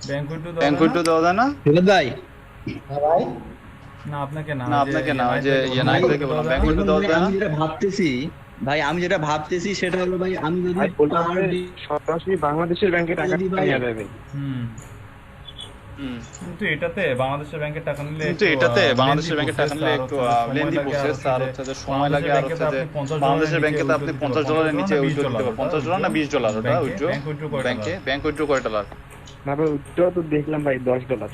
Bank withdraw দেওয়া যায় না? ফিরোজ ভাই হ্যাঁ ভাই, না আপনাকে না, না ওই যে আপনাকে না, ওই নাইট যে ভাইকে নাইট বললাম, ভাইকে বললাম ব্যাংক এখন উইথড্র দেওয়া ভাই যায় না? আমি যেটা ভাবতেছি সেটা হলো ভাই, আমি যদি ভাই বললাম পার যে ডে সরাসরি বাংলাদেশের ব্যাংকে টাকা যদি ভাই নেওয়া যাবে। হুম, কিন্তু এটাতে বাংলাদেশের ব্যাংকের টাকা নিলে কিন্তু একটু এটাতে বাংলাদেশের lengthy ব্যাংকের টাকা process, নিলে আর একটু হচ্ছে যে সময় লেন্দি লাগে, আর প্রসেস, হচ্ছে আর যে হচ্ছে যে সময় লাগে, আর হচ্ছে যে বাংলাদেশের ব্যাংকে বাংলাদেশের ব্যাংকে তো আপনি $50 নিচে উইথড্র দিতে পারবেন। $50 না $20 ওটা উইথড্র ব্যাংকে? ব্যাংক উইথড্র কয় ডলার? না ভাই ওইটাও তো দেখলাম ভাই $10।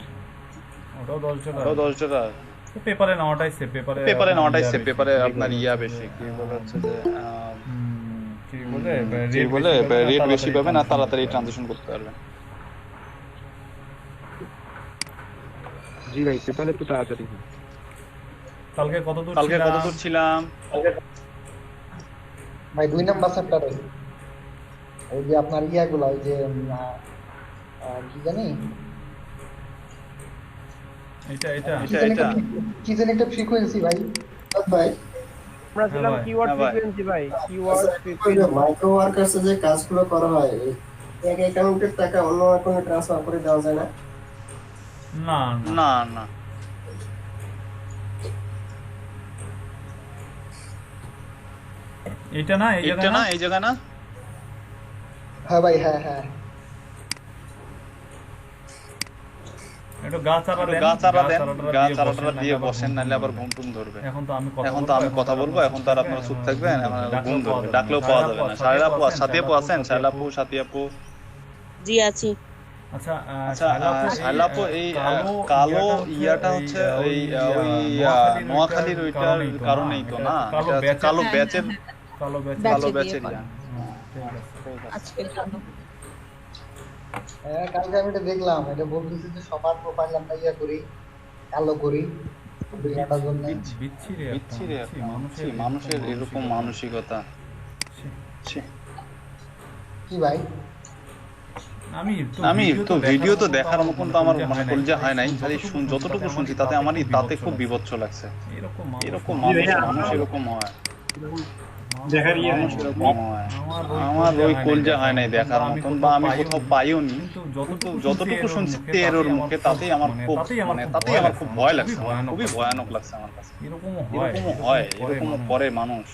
ওটাও $10। ওটাও $10। পেপারে নেওয়াটাই সেফ, পেপারে নেওয়াটাই সেফ, পেপারে আপনার বেশি, কি বলে হচ্ছে যে কি বলে কি বলে রেট বেশি পাবেন আর তাড়াতাড়ি ট্রানজাকশন করতে পারবেন। জি ভাই পেপারে তো তাড়াতাড়ি। কালকে কতদূর ছিলাম? ভাই 2 নাম্বার চ্যাপ্টারে ওই যে আপনার ইয়াগুলা, ওই যে কি জানি এটা কি জানি একটা ফ্রিকোয়েন্সি ভাই। ভাই আমরা ছিলাম কিওয়ার্ড ফ্রিকোয়েন্সি ভাই, কিওয়ার্ড মাইক্রো ওয়ার্কার্সে যে কাজগুলো করা হয়, এক অ্যাকাউন্টের টাকা অন্য অ্যাকাউন্টে ট্রান্সফার করে দেওয়া যায় না? না না না, এটা না, এই জায়গা না। হ্যাঁ ভাই, হ্যাঁ হ্যাঁ, একটু গা চারা দিয়ে বসেন, নাহলে আবার ঘুম টুম ধরবে। এখন তো আমি কথা বলবো, এখন তো আর আপনারা চুপ থাকবেন, এখন ঘুম ধরবে, ডাকলেও পাওয়া যাবে না। সাথী আপু আছেন? সাথী আপু জি আছি। আচ্ছা শাইলাপু, এই কালো ইয়াটা হচ্ছে ওই নোয়াখালীর ওইটার কারণেই তো না? কালো ব্যাচের ইয়া। আজকের জন্য হ্যাঁ, কালকে আমি এটা দেখলাম, এটা বলতেছে যে সবার প্রোফাইল আমরা ইয়া করি, কালো করি দুনিয়াটার জন্য। বিচ্ছিরি মানুষের এরকম মানসিকতা। কি ভাই, আমি তো ভিডিও তো দেখার মতন তো আমার মানে কলজা হয় নাই, খালি যতটুকু শুনছি তাতে খুব বিভৎস লাগছে। এরকম মানুষ এরকম হয়, আমার ওই কলজা হয় নাই দেখার মতন, বা আমি কোথাও পাইও নি। কিন্তু যতটুকু শুনছি এর ওর মুখে, তাতেই আমার খুব ভয় লাগছে, খুবই ভয়ানক লাগছে আমার কাছে। এরকমও হয়, এরকমও করে মানুষ।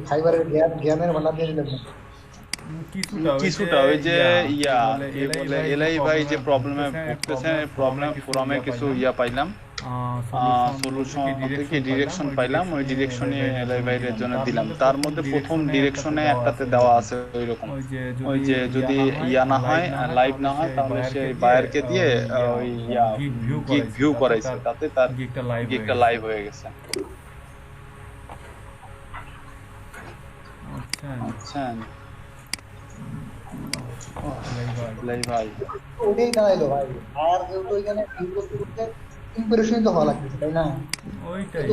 ফাইবারের জ্ঞানের ভান্ডার দিয়ে দিলেন কিছুটা। ওই যে কি বলে এলাই ভাই যে প্রবলেমে ভুগতেছেন, প্রবলেম ফোরামে কিছু পাইলাম, সলিউশন থেকে ডিরেকশন পাইলাম, ওই ডিরেকশনই এলাই ভাইয়ের জন্য দিলাম। তার মধ্যে প্রথম ডিরেকশনে একটাতে দেওয়া আছে ওইরকম, ওই যে যদি না হয়, লাইভ না হয়, তাহলে সে বায়ারকে দিয়ে ওই গিগ ভিউ করাইছে, তাতে তার গিগটা লাইভ হয়ে গেছে। আচ্ছা ভাই, ওটাই দাঁড়াইলো ভাই। আর যেহেতু ওইখানে ভিউ করতে ইম্প্রেশন তো হওয়া লাগতেছে, তাই না? ওইটাই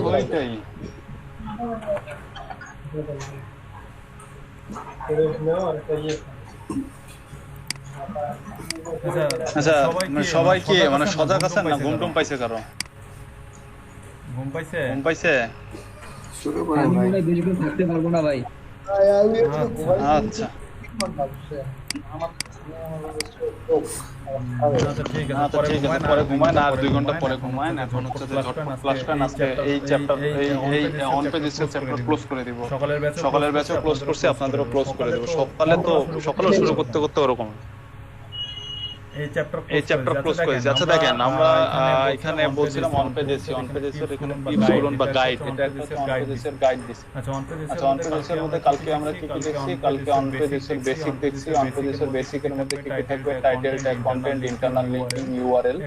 আচ্ছা, সবাই কি মানে সজাগ আছেন না? ঘুম টুম পাইছে কারো? ঘুম পাইছে? শুরু করেন আমি ভাই। মনে হয় বেশিক্ষণ থাকতে পারবো না ভাই। আচ্ছা ঠিক আছে, পরে ঘুমায় না, আর 2 ঘন্টা পরে ঘুমায় না। এখন হচ্ছে যে ঝটপট ক্লাস করেন। আজকে এই চ্যাপ্টার, এই অন পেজের চ্যাপ্টার ক্লোজ করে দিব। সকালের ব্যাচও ক্লোজ করছি, আপনাদেরও ক্লোজ করে দেব। সকালে শুরু করতে ওরকম এই চ্যাপ্টার ক্লোজ করেছি। আচ্ছা দেখেন, আমরা এখানে বলছিলাম অন পেজের এখানে টিপস বলুন বা গাইড, এটা একটা অন পেজের গাইড দিছি। আচ্ছা, অন পেজের মধ্যে কালকে আমরা কি কি দেখছি? কালকে অন পেজের বেসিক দেখছি। অন পেজের বেসিকের মধ্যে কি কি থাকবে? Title, tag, content, internal linking, URL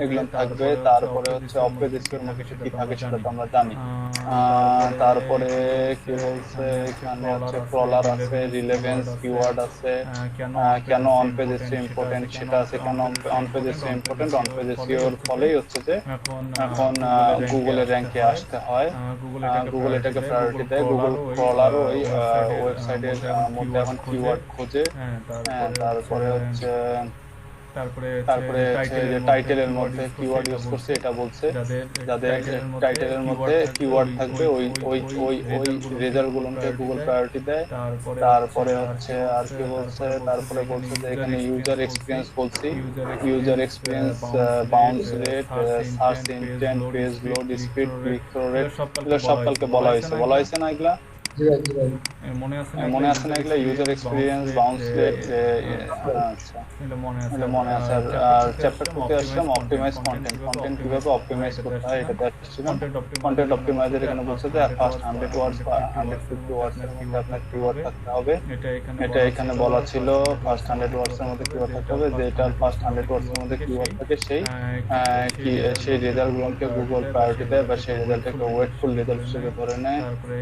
এগুলো থাকবে। তারপরে হচ্ছে অফ পেজের মধ্যে কি থাকে সেটা তো আমরা জানি। তারপরে কি বলছে, এখানে হচ্ছে ক্রলার আছে, রিলেভেন্স, কিওয়ার্ড আছে, কেন অন পেজ ইম্পর্টেন্ট সেটা আছে, কেন on page important, on page এর ফলেই হচ্ছে যে এখন গুগলের র্যাঙ্কে আসতে হয়। গুগল এটাকে প্রায়োরিটি দেয়। গুগল ক্রলার ওই ওয়েবসাইটের মধ্যে এখন কিওয়ার্ড খোঁজে। তারপরে হচ্ছে তারপরে তারপরে হচ্ছে যে টাইটেলের মধ্যে কিওয়ার্ড ইউজ করছে এটা বলছে, যাদের টাইটেলের মধ্যে কিওয়ার্ড থাকবে ওই ওই ওই ওই রেজাল্ট গুলোকে গুগল প্রায়োরিটি দেয়। তারপরে হচ্ছে আর কি বলছে, তারপরে বলছে যে এখানে ইউজার এক্সপিরিয়েন্স বলছি, user experience, bounce rate, search intent, page load speed, click through rate, এগুলো সব কালকে বলা হয়েছে না এগুলা মনে আছে না এগুলা ইউজার এক্সপিরিয়েন্স, বাউন্স রেট। আচ্ছা এটা মনে আছে। আর চ্যাপ্টার 2 তে আসলাম অপটিমাইজ কন্টেন্ট কিভাবে অপটিমাইজ করতে হয় এটা দেখছিলাম। কন্টেন্ট অপটিমাইজার এখানে বলছে যে ফার্স্ট 100 ওয়ার্ডস বা 150 ওয়ার্ডস এর মধ্যে আপনার কিওয়ার্ড থাকতে হবে। এটা এখানে বলা ছিল ফার্স্ট 100 ওয়ার্ডস এর মধ্যে কিওয়ার্ড থাকতে হবে, যেটা ফার্স্ট 100 ওয়ার্ডস এর মধ্যে কিওয়ার্ড থাকে সেই রেজাল্ট গুলোকে গুগল প্রায়োরিটি দেয় বা সেই রেজাল্টটাকে ওয়েটফুল রেজাল্ট হিসেবে ধরে নেয়।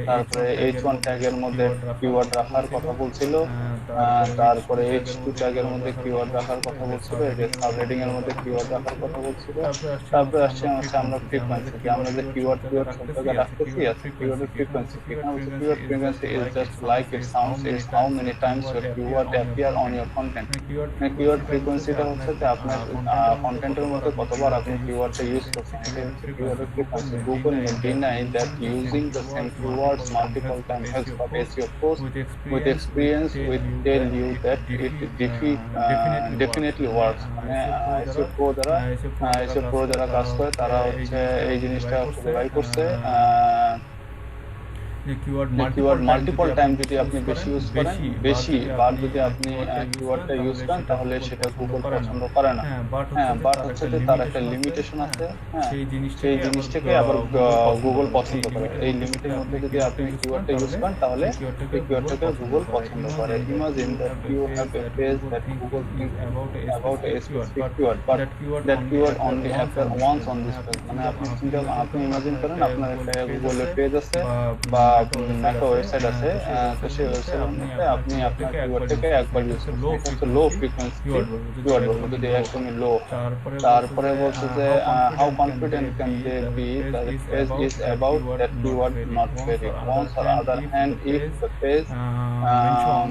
তারপরে H1 ট্যাগের মধ্যে কিওয়ার্ড রাখার কথা বলছিল, তারপরে H2 ট্যাগের মধ্যে কিওয়ার্ড রাখার কথা বলছিল, সাবহেডিং এর মধ্যে কিওয়ার্ড রাখার কথা বলছিল। তারপরে আসছে আমরা ফ্রিকোয়েন্সি, আমরা যে কিওয়ার্ড সব জায়গায় রাখতেছি কিওয়ার্ডের frequency. Keyword frequency is just like it sounds, is how many times your keyword appear on your content. Keyword ফ্রিকোয়েন্সিটা হচ্ছে যে আপনার কন্টেন্টের মধ্যে কতবার আপনি কিওয়ার্ডটা ইউজ করছেন, এটা হচ্ছে কিওয়ার্ডের frequency. Google may deny that using the same keywords multiple times helps, but SEO pros with experience will tell you that it definitely works. মানে SEO pro যারা কাজ করে তারা হচ্ছে এই জিনিসটা প্রোভাইড করছে। কিওয়ার্ড মাল্টিপল টাইম যদি আপনি বেশি ইউজ করেন, বেশি বার যদি আপনি কিওয়ার্ডটা ইউজ করেন তাহলে সেটা গুগল পছন্দ করে না। বাট হচ্ছে যে তার একটা লিমিটেশন আছে, সেই জিনিসটাকে আবার গুগল পছন্দ করে। এই লিমিটের মধ্যে যদি আপনি কিওয়ার্ডটা ইউজ করেন তাহলে এই কিওয়ার্ডটাকে গুগল পছন্দ করে। Imagine that you have a page that Google thinks about a specific keyword, but that keyword only appear once on this page. মানে আপনি ইমাজিন করেন আপনার একটা গুগলের পেজ আছে বা একটা ওয়েবসাইট আছে, তো সেই ওয়েবসাইটের মধ্যে আপনি আপনার কিওয়ার্ডটাকে একবার ইউজ করছেন, লো ফ্রিকোয়েন্সি কিওয়ার্ড বলবো যদি একদমই লো। তারপরে বলছে যে how confident can they be that the page is about that keyword not very once or other hand if the page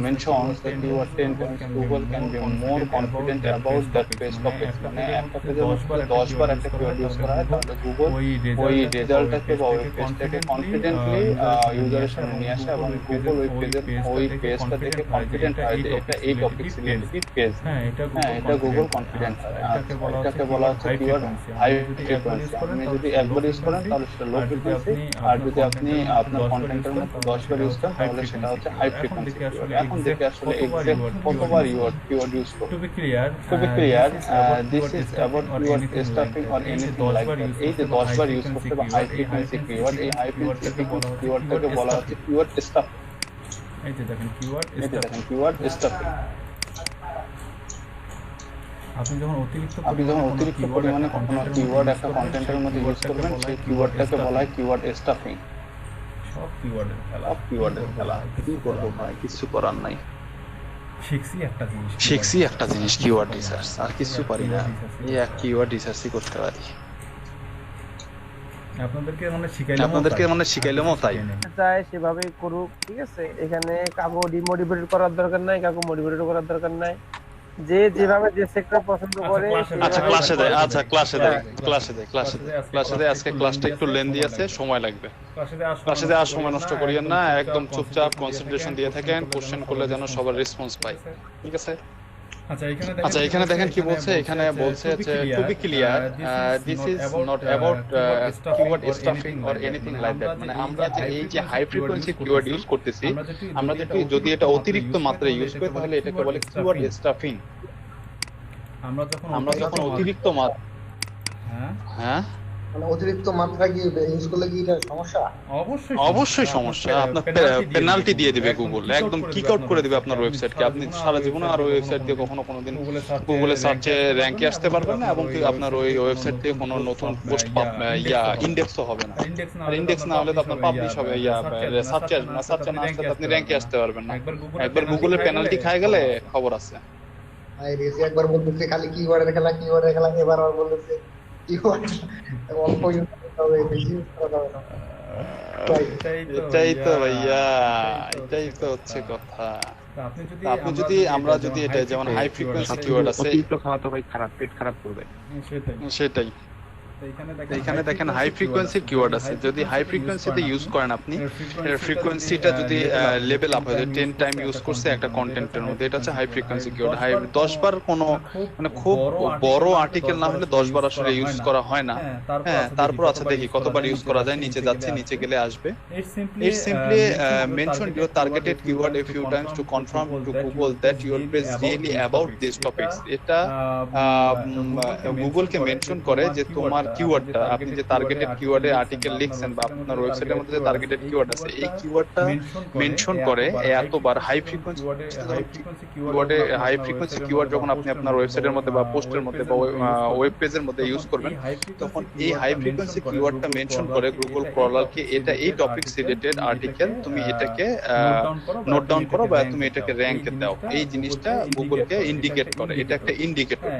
mentions the keyword 10 times Google can be more confident about that page topic। মানে একটা পেজের মধ্যে 10 বার একটা keyword use করা হয় তাহলে Google ওই রেজাল্টটাকে বা ওই পেজটাকে কনফিডেন্টলি ইউজারের সামনে নিয়ে আসে এবং গুগল ওই পেজটা থেকে কনফিডেন্ট হয় যে এটা এই টপিক রিলেটেড পেজ। এটা গুগল কনফিডেন্ট হয়। এটাকে বলা হচ্ছে কিওয়ার্ড হাই ফ্রিকোয়েন্সি। আপনি যদি একবার ইউজ করেন তাহলে সেটা লো ফ্রিকোয়েন্সি, আর যদি আপনি আপনার কন্টেন্টের মধ্যে 10 বার ইউজ করেন তাহলে সেটা হচ্ছে হাই ফ্রিকোয়েন্সি। এখন দেখে আসলে এক্সাক্ট কতবার কিওয়ার্ড ইউজ করব। To be clear this is about keyword stuffing or anything like that. এই যে 10 বার ইউজ করতে বা হাই ফ্রিকোয়েন্সি কিওয়ার্ড, এই হাই ফ্রিকোয়েন্সি কিওয়ার্ডটাকে বলা হচ্ছে কিওয়ার্ড স্টাফিং। এই যে দেখেন কিওয়ার্ড স্টাফিং। আপনি যখন অতিরিক্ত পরিমাণে কোনো কিওয়ার্ড একটা কন্টেন্টের মধ্যে ইউজ করবেন সেই কিওয়ার্ডটাকে বলা হয় কিওয়ার্ড স্টাফিং। সব কিওয়ার্ডের খেলা, কি করব ভাই, কিছু করার নাই। শিখছি একটা জিনিস কিওয়ার্ড রিসার্চ, আর কিছু পারি না। এই এক কিওয়ার্ড রিসার্চই করতে পারি। আপনাদেরকে মানে শিখাইলামও তাই চাই সেভাবেই করুক, ঠিক আছে। এখানে কাউকে ডিমোটিভেট করার দরকার নাই, কাউকে মোটিভেট করার দরকার নাই। যে যেভাবে যে সেক্টর পছন্দ করে আচ্ছা ক্লাসে দেয়। আজকে ক্লাসটা একটু লেন্দি আছে, সময় লাগবে। ক্লাসে দেওয়ার সময় নষ্ট করিয়েন না, একদম চুপচাপ কনসেন্ট্রেশন দিয়ে থাকেন। কোশ্চেন করলে যেন সবার রেসপন্স পায়, ঠিক আছে। আচ্ছা এখানে দেখেন কি বলছে। এখানে বলছে যে to be clear this is not about keyword stuffing or anything like that. মানে আমরা যে এই যে হাই ফ্রিকোয়েন্সি কিওয়ার্ড ইউজ করতেছি, আমরা যদি এটা অতিরিক্ত মাত্রায় ইউজ করি তাহলে এটাকে বলে কিওয়ার্ড স্টাফিং। আমরা যখন অতিরিক্ত মাত্রা হ্যাঁ মানে অতিরিক্ত মাত্রা কি ইউজ করলে কি এটা সমস্যা? অবশ্যই সমস্যা। আপনার পেনাল্টি দিয়ে দিবে গুগল, একদম কিক আউট করে দিবে আপনার ওয়েবসাইটকে। আপনি সারা জীবনে আর ওই ওয়েবসাইট দিয়ে কোনোদিন গুগলে সার্চে র্যাঙ্কে আসতে পারবেন না, এবং আপনার ওই ওয়েবসাইট থেকে কোনো নতুন পোস্ট ইন্ডেক্সও হবে না। আর ইন্ডেক্স না হলে তো আপনার পাবলিশ হবে সার্চে আসবে না, সার্চে না আসলে আপনি র্যাঙ্কে আসতে পারবেন না। একবার গুগলের পেনাল্টি খায় গেলে খবর আছে। একবার বলতেছে খালি কিওয়ার্ডের খেলা, এবার আর বলতেছে কিওয়ার্ড অল্প ইউজ করতে হবে, বেশি ইউজ করা যাবে না। এটাই তো ভাইয়া, এটাই তো হচ্ছে কথা। আপনি যদি আমরা যদি এটা যেমন হাই ফ্রিকোয়েন্সি কিওয়ার্ড আছে, অতিরিক্ত খাওয়া তো ভাই খারাপ, পেট খারাপ করবে। সেটাই এখানে দেখেন হাই ফ্রিকোয়েন্সি কিওয়ার্ড আছে, যদি হাই ফ্রিকোয়েন্সিতে ইউজ করেন আপনি, এর ফ্রিকোয়েন্সিটা যদি লেভেল আপ হয়, 10 টাইম ইউজ করছে একটা কন্টেন্টের মধ্যে, এটা হচ্ছে হাই ফ্রিকোয়েন্সি কিওয়ার্ড। হাই 10 বার কোনো মানে খুব বড় আর্টিকেল না হলে 10 বার আসলে ইউজ করা হয় না। হ্যাঁ, তারপর আচ্ছা দেখি কতবার ইউজ করা যায়, নিচে যাচ্ছে, নিচে গেলে আসবে। It simply mention your targeted keyword a few times to confirm to Google that your page really about these topics. এটা গুগলকে মেনশন করে যে তোমার কিওয়ার্ডটা, আপনি যে টার্গেটেড কিওয়ার্ডে আর্টিকেল লিখছেন বা আপনার ওয়েবসাইটের মধ্যে যে টার্গেটেড কিওয়ার্ড আছে, এই কিওয়ার্ডটা মেনশন করে এতবার। হাই ফ্রিকোয়েন্সি কিওয়ার্ডে, হাই ফ্রিকোয়েন্সি কিওয়ার্ড যখন আপনি আপনার ওয়েবসাইটের মধ্যে বা পোস্টের মধ্যে বা ওয়েব পেজের মধ্যে ইউজ করবেন, তখন এই হাই ফ্রিকোয়েন্সি কিওয়ার্ডটা মেনশন করে গুগল ক্রলারকে এটা এই টপিকস রিলেটেড আর্টিকেল, তুমি এটাকে নোট ডাউন করো বা তুমি এটাকে র‍্যাঙ্কে দাও। এই জিনিসটা গুগলকে ইন্ডিকেট করে, এটা একটা ইন্ডিকেটর।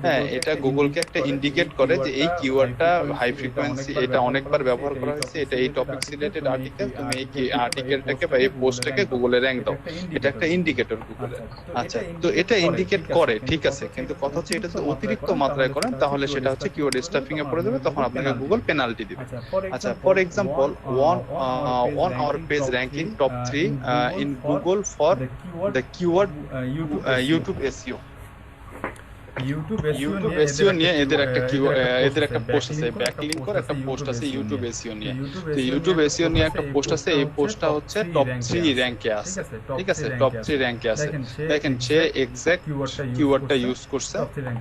হ্যাঁ, এটা গুগলকে একটা ইন্ডিকেট করে যে এই কিওয়ার্ডটা হাই ফ্রিকোয়েন্সি, এটা অনেকবার ব্যবহার করা হয়েছে, এটা এই টপিকস রিলেটেড আর্টিকেল, তুমি এই আর্টিকেলটাকে বা এই পোস্টটাকে গুগলে র‍্যাঙ্ক দাও। এটা একটা ইন্ডিকেটর গুগলের। আচ্ছা, তো এটা ইন্ডিকেট করে, ঠিক আছে, কিন্তু কথা হচ্ছে এটা যদি অতিরিক্ত মাত্রায় করেন তাহলে সেটা হচ্ছে কিওয়ার্ড স্টাফিং এ পড়ে যাবে, তখন আপনাকে গুগল পেনাল্টি দিবে। আচ্ছা, for example, on our page ranking top 3 in Google for the keyword YouTube SEO. YouTube SEO নিয়ে এদের একটা পোস্ট আছে, ব্যাকলিংক করে একটা পোস্ট আছে ইউটিউব এসইও নিয়ে। তো ইউটিউব এসইও নিয়ে একটা পোস্ট আছে, এই পোস্টটা হচ্ছে টপ 3 র‍্যাঙ্কে আছে, ঠিক আছে, টপ 3 র‍্যাঙ্কে আছে। দেখেন সে এক্সাক্ট কিওয়ার্ডটা ইউজ করছে,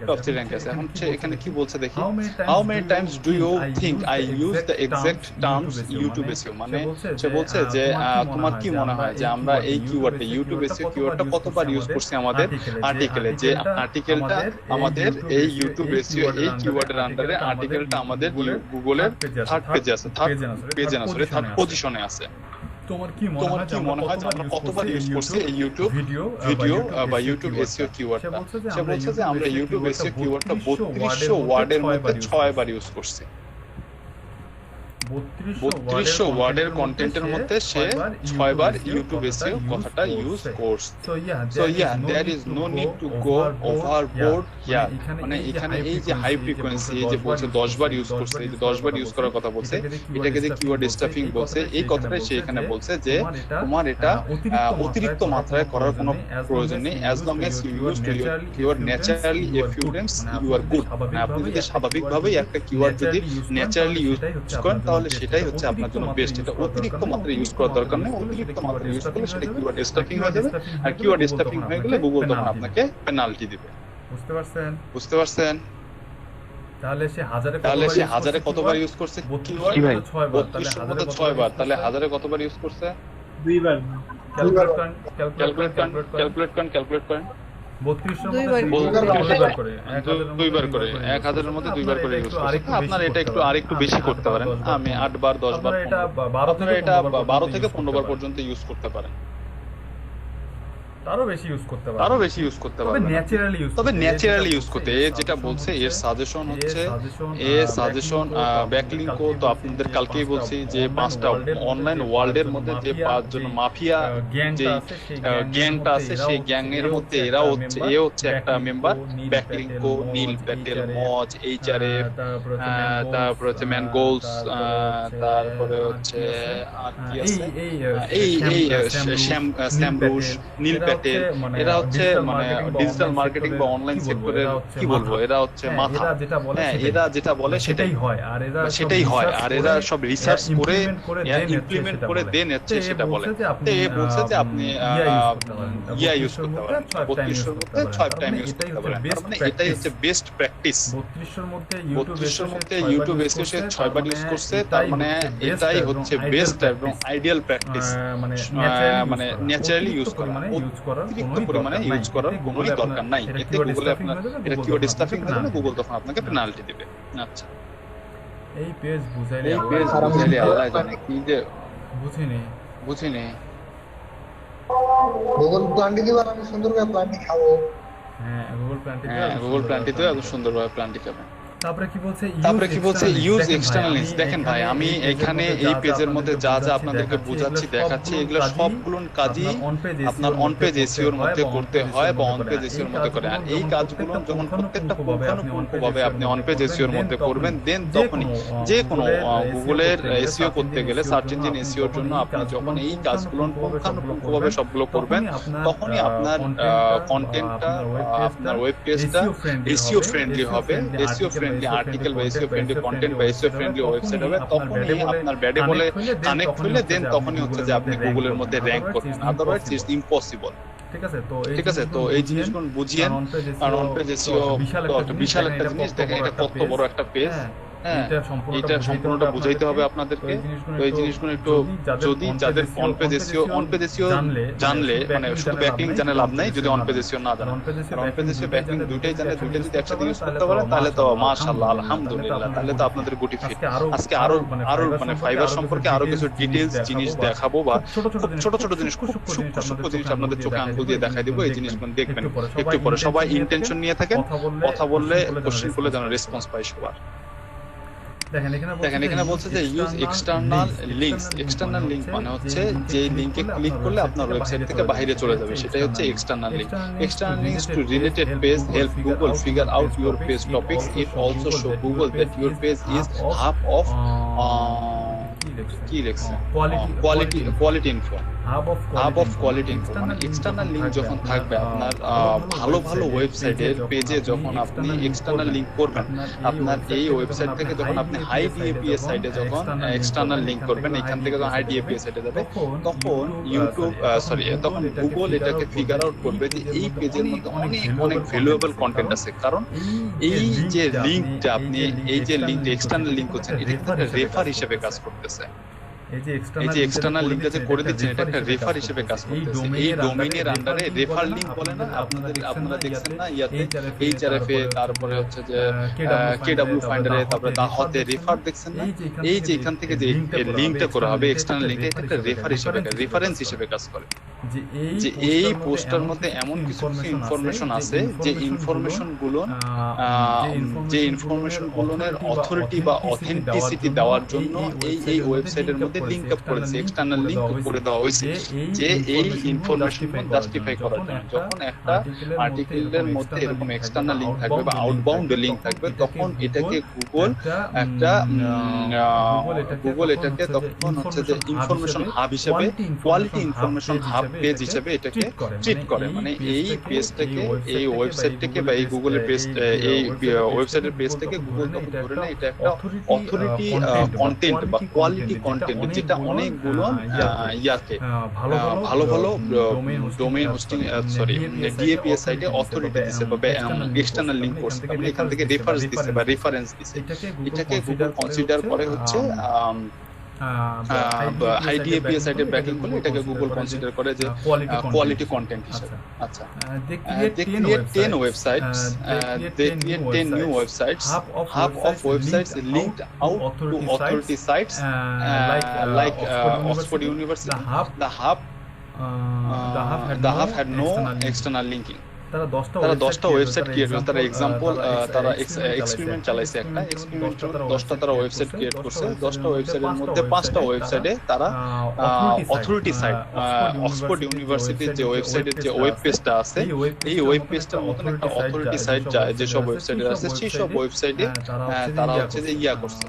টপ 3 র‍্যাঙ্কে আছে। এখন সে এখানে কি বলছে দেখি, how many times do you think I use the exact terms YouTube SEO, মানে সে বলছে যে তোমার কি মনে হয় যে আমরা এই কিওয়ার্ডটা ইউটিউব এসইও কিওয়ার্ডটা কতবার ইউজ করছি আমাদের আর্টিকেলে, যে আর্টিকেলটা আমাদের এই ইউটিউব এসইও এই কিওয়ার্ডের আন্ডারে আর্টিকেলটা আমাদের গুগলের থার্ড পেজে আছে, থার্ড পজিশনে আছে। তোমার কি মনে হয় যে আমরা কতবার ইউজ করছি এই ইউটিউব ভিডিও বা ইউটিউব এসইও কিওয়ার্ডটা? সে বলছে যে আমরা ইউটিউব এসইও কিওয়ার্ডটা 3200 ওয়ার্ডের মধ্যে 6 বার ইউজ করছি। 3200 ওয়ার্ডের কন্টেন্টের মধ্যে সে 6 বার ইউটিউব এসইও কথাটা ইউজ করছে। So yeah, there is no need to go overboard. Yeah, মানে এখানে এই যে হাই ফ্রিকোয়েন্সি, এই যে বলছে 10 বার ইউজ করছে, এই যে 10 বার ইউজ করার কথা বলছে, এটাকে যে কিওয়ার্ড স্টাফিং বলছে, এই কথাটাই সে এখানে বলছে যে তোমার এটা অতিরিক্ত মাত্রায় করার কোনো প্রয়োজন নেই, as long as you use to your keyword naturally a few times you are good. আপনি যদি স্বাভাবিকভাবেই একটা কিওয়ার্ড যদি ন্যাচারালি ইউজ করেন তাহলে সেটাই হচ্ছে আপনার জন্য বেস্ট। এটা অতিরিক্ত মাত্রায় ইউজ করার দরকার নেই, অতিরিক্ত মাত্রায় ইউজ করলে সেটা কিওয়ার্ড স্টাফিং হয়ে যাবে, আর কিওয়ার্ড স্টাফিং হয়ে গেলে গুগল তখন আপনাকে পেনাল্টি দিবে। বুঝতে পারছেন? তাহলে সে হাজারে কতবার ইউজ করছে কিওয়ার্ড? 3200 এর মধ্যে 6 বার, তাহলে হাজারে কতবার ইউজ করছে? 2 বার। ক্যালকুলেট করেন। 3200 করে 1000 এর মধ্যে 2 বার করে ইউজ করছে। আপনারা এটা আরেকটু বেশি করতে পারেন, আমি 8 বার 10 বার, এটা 12 থেকে 15 বার পর্যন্ত ইউজ করতে পারেন, আরো বেশি ইউজ করতে পারবেন, তবে ন্যাচারালি ইউজ করতে। যেটা বলছে এর সাজেশন হচ্ছে, ব্যাকলিংকও তো আপনাদের কালকেই বলছি যে 5টা অনলাইন ওয়ার্ল্ডের মধ্যে যে 5 জন মাফিয়া যে গ্যাংটা আছে, সেই গ্যাং এর মধ্যে এ হচ্ছে একটা মেম্বার, ব্যাকলিংকো, নীল প্যাটেল, মজ, এইচআরএফ, তারপরে হচ্ছে ম্যানগোলস, তারপরে হচ্ছে আর কি আছে, এই স্যামরুশ, নীল প্যাটেল, এরা হচ্ছে মানে ডিজিটাল মার্কেটিং বা অনলাইন সেক্টরের কি বলবো, এরা হচ্ছে মাথা। হ্যাঁ, এরা যেটা বলে সেটাই হয়, আর এরা সব রিসার্চ করে ইমপ্লিমেন্ট করে দেন হচ্ছে সেটা বলে। এ বলছে যে আপনি ইয়া ইউজ করতে পারেন, 3200 এর মধ্যে 6 টাইম ইউজ করতে পারেন, মানে এটাই হচ্ছে বেস্ট প্র্যাকটিস। 3200 মধ্যে ইউটিউব এসইও সে 6 বার ইউজ করছে, তার মানে এটাই হচ্ছে বেস্ট এবং আইডিয়াল প্র্যাকটিস, মানে ন্যাচারালি ইউজ করা, অতিরিক্ত পরিমাণে ইউজ করার কোনোই দরকার নাই। এতে গুগলে আপনার এটা কিওয়ার্ড স্টাফিং হয়ে যাবে, গুগল তখন আপনাকে পেনাল্টি দিবে। আচ্ছা, এই পেজ বুঝাইলে আল্লাহ জানে কি যে বুঝিনি। গুগল প্ল্যানটি দিবার আমি সুন্দরভাবে প্ল্যানটি খাবো। হ্যাঁ, গুগল প্ল্যানটি দিলে সুন্দরভাবে প্ল্যানটি খাবেন। তারপরে কি বলছে ইউজ এক্সটার্নাল লিঙ্কস। দেখেন ভাই, আমি এখানে এই পেজের মধ্যে যা যা আপনাদেরকে বোঝাচ্ছি দেখাচ্ছি, এগুলো সবগুলো কাজই আপনার অন পেজ এসইওর মধ্যে করতে হয় বা অন পেজ এসইওর মধ্যে করে। আর এই কাজগুলো যখন প্রত্যেকটা পুঙ্খানুপুঙ্খভাবে আপনি অন পেজ এসইওর মধ্যে করবেন, দেন তখনই যে কোনো গুগলের এসইও করতে গেলে, সার্চ ইঞ্জিন এসইওর জন্য আপনি যখন এই কাজগুলো পুঙ্খানুপুঙ্খভাবে সবগুলো করবেন, তখনই আপনার কন্টেন্টটা, আপনার ওয়েব পেজটা এসইও ফ্রেন্ডলি হবে, এসইও ফ্রেন্ডলি আর্টিকেল বা এসইও ফ্রেন্ডলি কন্টেন্ট বা এসইও ফ্রেন্ডলি ওয়েবসাইট হবে। তখনই আপনার ব্যাডে বলে কানেক্ট হলে দেন তখনই হচ্ছে যে আপনি গুগলের মধ্যে র্যাঙ্ক করবেন, আদারওয়াইজ ইটস ইম্পসিবল। ঠিক আছে, তো এই জিনিসগুলো বুঝিয়েন। কারণ অন পেজ এসইও তো বিশাল একটা জিনিস। দেখেন এটা কত বড় একটা পেজ, হ্যাঁ, এটা সম্পূর্ণটা বুঝাইতে হবে আপনাদেরকে। তো এই জিনিসগুলো একটু যদি যাদের অন পেজ এসইও জানলে, মানে শুধু ব্যাকলিংক জানে লাভ নাই যদি অন পেজ এসইও না জানেন। অন পেজ এসইও ব্যাকলিংক দুইটাই জানে, দুইটা যদি একসাথে ইউজ করতে পারেন তাহলে তো মাশাআল্লাহ, আলহামদুলিল্লাহ, তাহলে তো আপনাদের গুটি ফিট। আজকে আরো মানে ফাইবার সম্পর্কে আরো কিছু ডিটেইলস জিনিস দেখাবো, বা ছোট ছোট জিনিস, খুব সূক্ষ্ম জিনিস আপনাদের চোখে আঙ্গুল দিয়ে দেখাই দেবো। এই জিনিসগুলো দেখবেন একটু পরে। সবাই ইন্টেনশন নিয়ে থাকেন, কথা বললে কোশ্চেন করলে যেন রেসপন্স পাই সবার। দেখেন এখানে বলছে যে use external links. External link মানে হচ্ছে যে লিঙ্কে ক্লিক করলে আপনার ওয়েবসাইট থেকে বাইরে চলে যাবে, সেটাই হচ্ছে external link. External links to related page help Google figure out your page topics. It also show Google that your page is hub of কি লিখছে quality info, hub of quality info. মানে external link যখন থাকবে আপনার ভালো ভালো ওয়েবসাইটের পেজে, যখন আপনি এক্সটার্নাল লিঙ্ক করবেন, আপনার এই ওয়েবসাইট থেকে যখন আপনি হাই ডিএপিএস সাইটে যখন এক্সটার্নাল লিঙ্ক করবেন, এখান থেকে যখন হাই ডিএপিএস সাইটে যাবে, তখন তখন গুগল এটাকে ফিগার আউট করবে যে এই পেজের মধ্যে অনেক ভ্যালুয়েবল কন্টেন্ট আছে। কারণ এই যে লিঙ্কটা আপনি, এই যে লিঙ্কটা এক্সটার্নাল লিঙ্ক করছেন, এটা কিন্তু রেফার হিসেবে কাজ করতেছে। এই যে এক্সটার্নাল লিঙ্কটা যে করে দিচ্ছেন, এটা একটা রেফার হিসেবে কাজ করতেছে। এই ডোমেইনের আন্ডারে রেফার লিঙ্ক বলে না, আপনারা দেখছেন না ইয়াতে এইচআরএফ এ, তারপরে হচ্ছে যে কেডব্লিউ ফাইন্ডারে, তারপরে দাহতে রেফার দেখছেন না। এই যে এখান থেকে যে লিঙ্কটা করা হবে এক্সটার্নাল লিঙ্ক, এটা একটা রেফার হিসেবে, রেফারেন্স হিসেবে কাজ করে। যে এই পোস্টার মধ্যে এমন কিছু ইনফরমেশন আছে যে ইনফরমেশন গুলোর অথরিটি বা অথেন্টিসিটি দেওয়ার জন্য এই ওয়েবসাইটের মধ্যে লিংক আপ করেছে, এক্সটার্নাল লিংক করে দেওয়া হয়েছে, যে এই ইনফরমেশন জাস্টিফাই করার জন্য। যখন একটা আর্টিকেলের মধ্যে এরকম এক্সটার্নাল লিংক থাকবে বা আউটবাউন্ড লিংক থাকবে, তখন এটাকে গুগল এটাকে তখন হচ্ছে যে ইনফরমেশন হাব হিসেবে, কোয়ালিটি ইনফরমেশন হাব পেজ হিসেবে এটাকে ট্রিট করে। মানে এই পেজটাকে, এই ওয়েবসাইটটাকে বা এই গুগলের পেজ, এই ওয়েবসাইটের পেজটাকে গুগল তখন ধরে নেয় এটা একটা অথরিটি কন্টেন্ট বা কোয়ালিটি কন্টেন্ট, যেটা অনেকগুলো ইয়াকে ভালো ভালো ডোমেইন হোস্টিং ডিএপিএস সাইটে অথরিটি দিছে বা এক্সটার্নাল লিংক করছে, তাহলে এখান থেকে রেফারেন্স দিছে বা রেফারেন্স দিছে। এটাকে গুগল কনসিডার করে হচ্ছে আইডিএপিএস সাইটে ব্যাকলিংক করলে এটাকে গুগল কনসিডার করে যে কোয়ালিটি কন্টেন্ট হিসেবে। আচ্ছা, they create 10 websites, they create 10 new websites, half of websites linked out to authority sites like Oxford University. The hub had no external linking. তারা 10টা ওয়েবসাইট ক্রিয়েট করেছে। তারা এক্সাম্পল, তারা experiment চালাইছে, একটা এক্সপেরিমেন্ট 10টা তারা ওয়েবসাইট ক্রিয়েট করছে। 10টা ওয়েবসাইটের মধ্যে 5টা ওয়েবসাইটে তারা অথরিটি সাইট, অক্সফোর্ড ইউনিভার্সিটির যে ওয়েবসাইটের যে ওয়েব পেজটা আছে, এই ওয়েব পেজটার মতন একটা অথরিটি সাইট যায়, যেসব ওয়েবসাইটে আছে সেই সব ওয়েবসাইটে তারা হচ্ছে যে ইয়া করছে,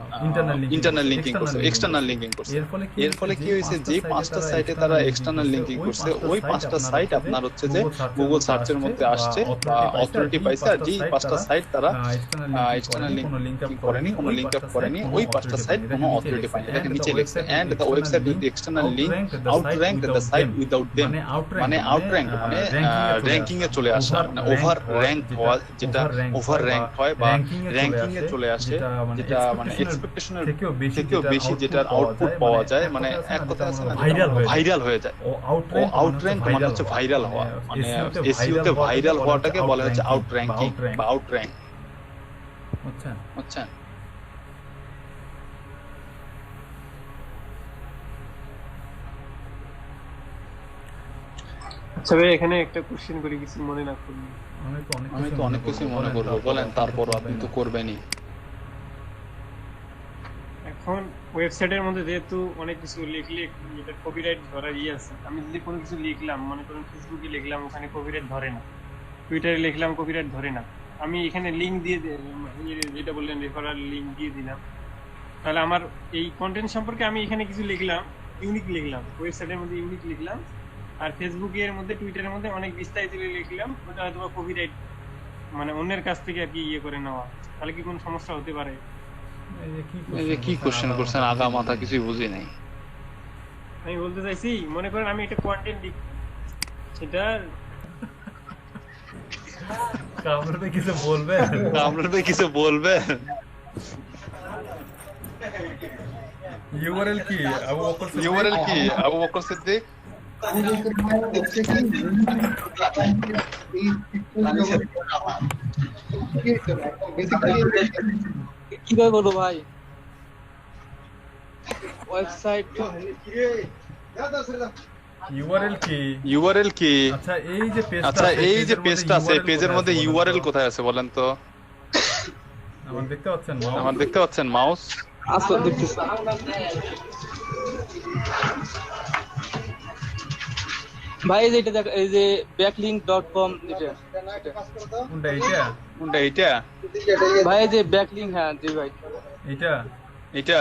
ইন্টারনাল লিংকিং করছে, এক্সটার্নাল লিংকিং করছে। এর ফলে কি হয়েছে, যে 5টা সাইটে তারা এক্সটার্নাল লিংকিং করছে, ওই 5টা সাইট আপনার হচ্ছে যে গুগল সার্চের মধ্যে আসছে, অথরিটি পাইছে। আর যে 5টা সাইট তারা এক্সটার্নাল লিংক করেনি, কোনো লিংক আপ করেনি, ওই 5টা সাইট কোনো অথরিটি পায়নি। এটাকে নিচে লিখছে, and the website with external link outrank the site without them. মানে আউটর্যাঙ্ক মানে র‍্যাঙ্কিং এ চলে আসা, মানে ওভার র‍্যাঙ্ক হওয়া, যেটা ওভার র‍্যাঙ্ক হয় বা র‍্যাঙ্কিং এ চলে আসে, যেটা মানে এক্সপেকটেশনের থেকেও বেশি যেটার আউটপুট পাওয়া যায়, মানে এক কথা আছে না, ভাইরাল হয়ে যায়। ও আউটর্যাঙ্ক মানে হচ্ছে ভাইরাল হওয়া, মানে এসইও তে ভাইরাল হওয়াটাকে বলা হচ্ছে আউটর্যাঙ্কিং বা আউটর্যাঙ্ক। আচ্ছা, আচ্ছা ভাই, এখানে একটা কোশ্চেন করে কিছু মনে না করুন। আমি তো অনেক কিছু মনে করবো, বলেন। তারপর আপনি তো করবেনই। এখন ওয়েবসাইটের মধ্যে যেহেতু অনেক কিছু লিখলে এটা কপিরাইট ধরার আছে, আমি যদি কোনো কিছু লিখলাম, মনে করেন ফেসবুকে লিখলাম, ওখানে কপিরাইট ধরে না, টুইটারে লিখলাম কপিরাইট ধরে না, আমি এখানে লিঙ্ক দিয়ে যেটা বললেন রেফারাল লিঙ্ক দিয়ে দিলাম, তাহলে আমার এই কন্টেন্ট সম্পর্কে আমি এখানে কিছু লিখলাম, ইউনিক লিখলাম, ওয়েবসাইটের মধ্যে ইউনিক লিখলাম, আর ফেসবুকের মধ্যে টুইটারের মধ্যে অনেক বিস্তারিত লিখলাম, ওটা হয়তো কপিরাইট মানে অন্যের কাছ থেকে আর কি করে নেওয়া, তাহলে কি কোনো সমস্যা হতে পারে? এই যে কি কোশ্চেন করছেন আগা মাথা কিছুই বুঝি নাই। আমি বলতে চাইছি, মনে করেন আমি একটা কন্টেন্ট লিখ, সেটা কামরুল ভাই কিছু বলবেন? কামরুল ভাই কিছু বলবেন? ইউআরএল কি আবু বকর সিদ্দিক? ইউআরএল কি আবু বকর সিদ্দিক? কিভাবে বলবো ভাই, ওয়েবসাইট ইউআরএল কি? ইউআরএল কি? আচ্ছা এই যে পেজটা, আচ্ছা এই যে পেজটা আছে, পেজের মধ্যে ইউআরএল কোথায় আছে বলেন তো? আমার দেখতে পাচ্ছেন মাউস? আমার দেখতে পাচ্ছেন মাউস? আসলে দেখতেছি ভাই, এই যে এটা দেখ, এই যে backlink.com, এটা কোনটা এটা? কোনটা এইটা? ভাই এই যে ব্যাকলিংক, হ্যাঁ জি ভাই এটা এটা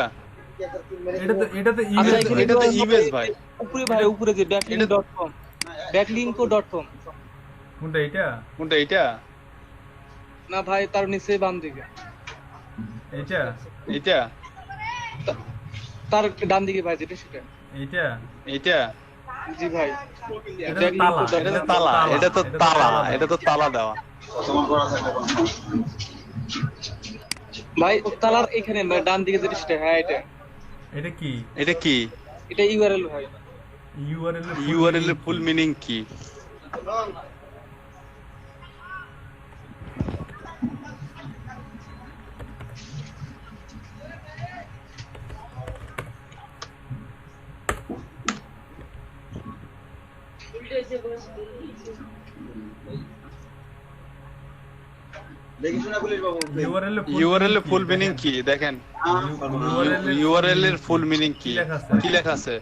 এটা তো আচ্ছা, ইমেজ। এটা তো ইমেজ ভাই। উপরে ভাই, উপরে যে backlink.com, backlink.com। কোনটা এটা? কোনটা এইটা? না ভাই, তার নিচে বাম দিকে, এটা এইটা তার ডান দিকে ভাই, যেটা সেটা। এটা এইটা জি ভাই, এটা তো তালা, এটা তো তালা, এটা তো তালা, এটা তো তালা দেওয়া। ভাই তালার এখানে ডান দিকে যেটা সেটা, হ্যাঁ এটা। এটা কি? এটা কি? এটা ইউআরএল ভাই। ইউআরএল এর ফুল মিনিং কি? ইউআরএল এর ফুল মিনিং কি দেখেন? ইউআরএল এর ফুল মিনিং কি? কি লেখা আছে?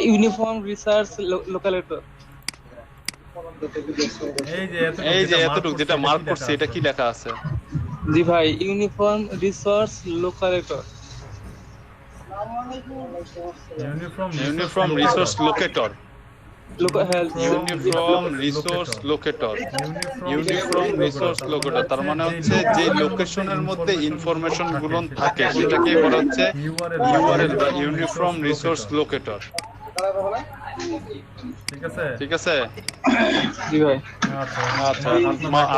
Uniform research locator. এই যে এতটুকু যেটা মার্ক করছে, এটা কি লেখা আছে? জি ভাই, uniform research locator. Uniform resource locator. Uniform resource locator. Uniform resource locator তার মানে হচ্ছে যে লোকেশনের মধ্যে ইনফরমেশন গুলো থাকে সেটাকে বলা হচ্ছে ইউআরএল বা ইউনিফর্ম রিসোর্স লোকেটর। ঠিক আছে? ঠিক আছে? জি ভাই। আচ্ছা,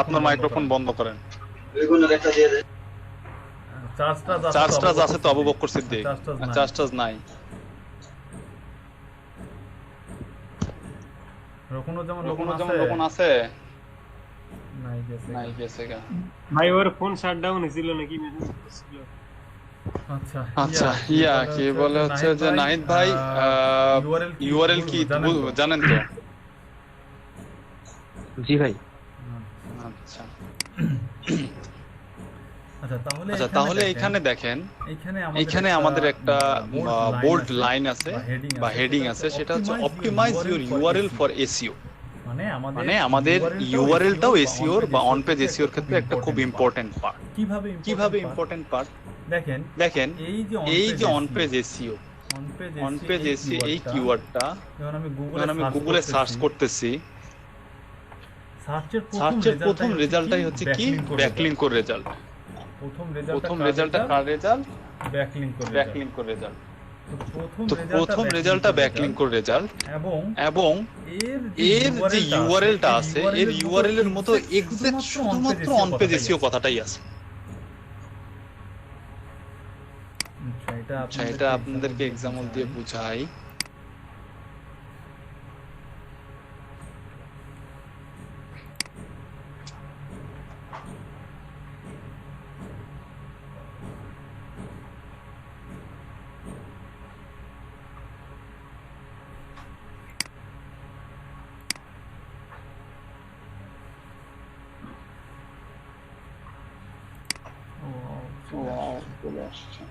আপনার মাইক্রোফোন বন্ধ করেন। চার্জটা আছে তো আবু বকর সিদ্দিক? চার্জটা নাই। রকুনও যেমন আছে? নাই গেছে গা। ভাই ওর ফোন শাটডাউন হয়েছিল নাকি মেসেজ করছিল? আচ্ছা ইয়া কি বলে হচ্ছে যে নাহিদ ভাই ইউআরএল কি জানেন তো? জি ভাই। আচ্ছা আচ্ছা তাহলে এখানে দেখেন, এখানে আমাদের একটা বোল্ড লাইন আছে বা হেডিং আছে, সেটা হচ্ছে optimise your URL for SEO. মানে আমাদের ইউআরএলটাও এসইও বা অন পেজ এসইওর ক্ষেত্রে একটা খুব ইম্পর্টেন্ট পার্ট। কিভাবে ইম্পর্টেন্ট পার্ট? দেখেন এই যে on page SEO, on page SEO এই কিওয়ার্ডটা যখন আমি গুগলে সার্চ করতেছি, সার্চের প্রথম রেজাল্টটাই হচ্ছে কি? Backlink result. প্রথম রেজাল্টটা কার রেজাল্ট? Backlink result. তো প্রথম রেজাল্টটা ব্যাকলিংক রেজাল্ট এবং এর যে ইউআরএলটা আছে, এর ইউআরএল এর মতো এক্সাক্ট শুধুমাত্র অন পেজ এসইও কথাটাই আছে। আচ্ছা এটা আপনাদেরকে এক্সাম্পল দিয়ে বুঝাই। ওয়াও চলে আসছে।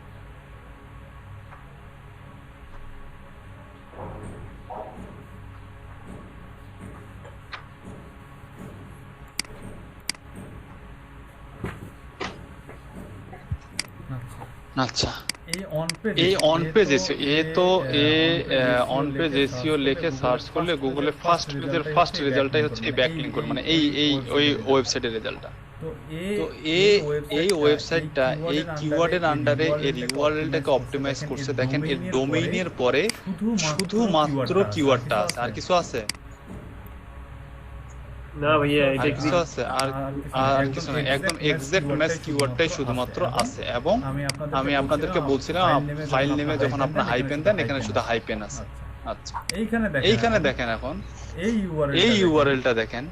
আচ্ছা এই অন পেজ এসিও এ তো অন পেজ এসিও লিখে সার্চ করলে গুগলে ফার্স্ট রেজাল্টটাই হচ্ছে এই ব্যাকলিংক কোড, মানে ওই ওয়েবসাইটের রেজাল্টটা। তো এই ওয়েবসাইটটা এই কিওয়ার্ডের আন্ডারে এর ইউআরএলটাকে অপটিমাইজ করছে। দেখেন এর ডোমেইনের পরে শুধুমাত্র কিওয়ার্ডটা আছে, আর কিছু আছে না ভাইয়া, এটা কিছু আছে আর কিছু না, একদম এক্সাক্ট ম্যাচ কিওয়ার্ডটাই শুধুমাত্র আছে। এবং আমি আপনাদেরকে বলছিলাম ফাইল নেমে যখন আপনারা হাইপেন দেন, এখানে শুধু হাইপেন আছে। আচ্ছা এইখানে দেখেন, এখন এই ইউআরএলটা দেখেন,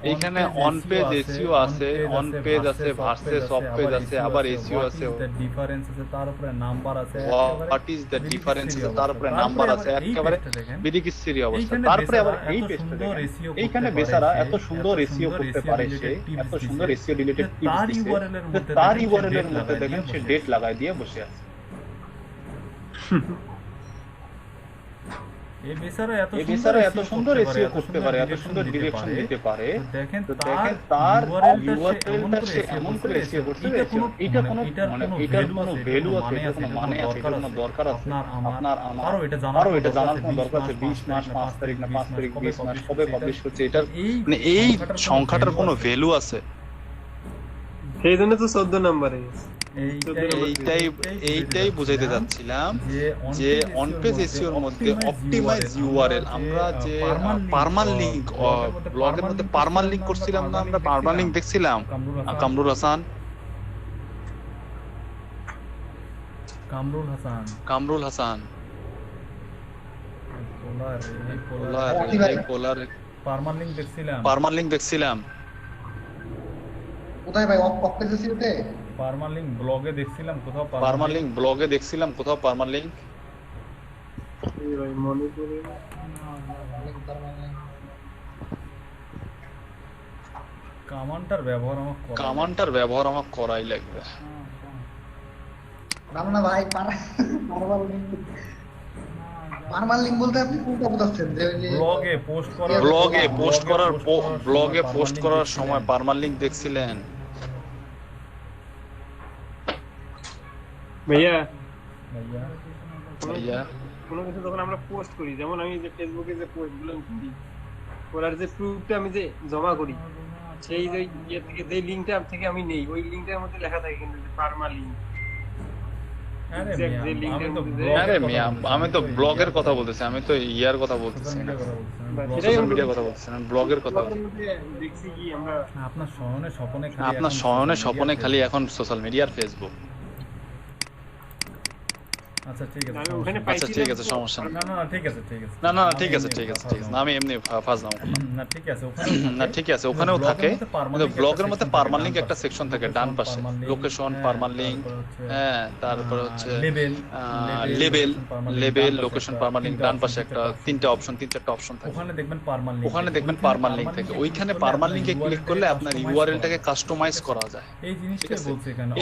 এইখানে অন পেজ এসইও আছে, অন পেজ আছে, ভার্সেস অফ পেজ আছে, আবার এসইও আছে, ডিফারেন্স আছে, তার উপরে নাম্বার আছে, হোয়াট ইজ দ্য ডিফারেন্স আছে, তার উপরে নাম্বার আছে, একেবারে বিদিকিচ্ছিরি অবস্থা। তারপরে আবার এই পেজটা দেখেন, এইখানে বেচারা এত সুন্দর এসইও করতে পারে, সে এত সুন্দর এসইও রিলেটেড টিপস দিছে, তার ইউআরএল এর মধ্যে দেখেন সে ডেট লাগাই দিয়ে বসে আছে। এই বেচারা এত সুন্দর এসইও করতে পারে, এত সুন্দর ডিরেকশন দিতে পারে, দেখেন তার ইউআরএলটা সে এমন করে এসইও করতে, এটা কোনো মানে এটার কোনো ভ্যালু আছে, এটার কোনো মানে আছে, এটার কোনো দরকার আছে, আপনার আমারও এটা জানার কোনো দরকার আছে। 20 মাস 5 তারিখ না 5 তারিখ 20 মাস কবে পাবলিশ হচ্ছে, এটার মানে এই সংখ্যাটার কোনো ভ্যালু আছে। সেই জন্য তো 14 নম্বরে এইটাই বুঝাইতে যাচ্ছিলাম যে অন পেজ এসইওর মধ্যে অপটিমাইজ ইউআরএল, আমরা যে পার্মাল লিংক ব্লগের মধ্যে পার্মাল লিংক করছিলাম না, আমরা পার্মাল লিংক দেখছিলাম। কামরুল হাসান পার্মাল লিংক দেখছিলাম। কোথায় ভাই? অফ পেজ এসইওতে পার্মাল লিংক ব্লগে দেখছিলাম কোথাও, পার্মাল লিংক ভাই মনে করে কমান্ডার ব্যবহার আমার করাই লাগবে। না ভাই, পার্মাল লিংক বলতে আপনি কোনটা বোঝাচ্ছেন? যে ব্লগে পোস্ট করার সময় পার্মাল লিংক দেখছিলেন? ভাইয়া ভাইয়া কোনো কিছু যখন আমরা পোস্ট করি, যেমন আমি যে ফেসবুকে যে পোস্টগুলো করি, করার যে প্রুফটা আমি যে জমা করি, সেই যে ইয়ে থেকে যে লিংকটা থেকে আমি নেই, ওই লিংকটার মধ্যে লেখা থাকে কিন্তু যে পার্মা লিংক। আরে মিয়া, আমি তো ব্লগের কথা বলতেছি, আমি তো ইয়ার কথা বলতেছি না, সোশ্যাল মিডিয়ার কথা বলতেছি না, ব্লগের কথা। দেখছি কি আমরা আপনার শয়নে স্বপনে খালি এখন সোশ্যাল মিডিয়া আর ফেসবুক। আচ্ছা ঠিক আছে, সমস্যা নেই। না ঠিক আছে ঠিক আছে, না আমি এমনি ফাজলাম করলাম। না ঠিক আছে, ওখানেও থাকে, কিন্তু ব্লগের মধ্যে পার্মাল লিংক একটা সেকশন থাকে ডান পাশে, লোকেশন পার্মাল লিংক, হ্যাঁ, তারপর হচ্ছে লেবেল লোকেশন পার্মাল লিংক, ডান পাশে একটা 3-4টা অপশন থাকে, ওখানে দেখবেন পার্মাল লিংক থাকে। ওইখানে পার্মাল লিংকে ক্লিক করলে আপনার ইউআরএলটাকে কাস্টমাইজ করা যায়।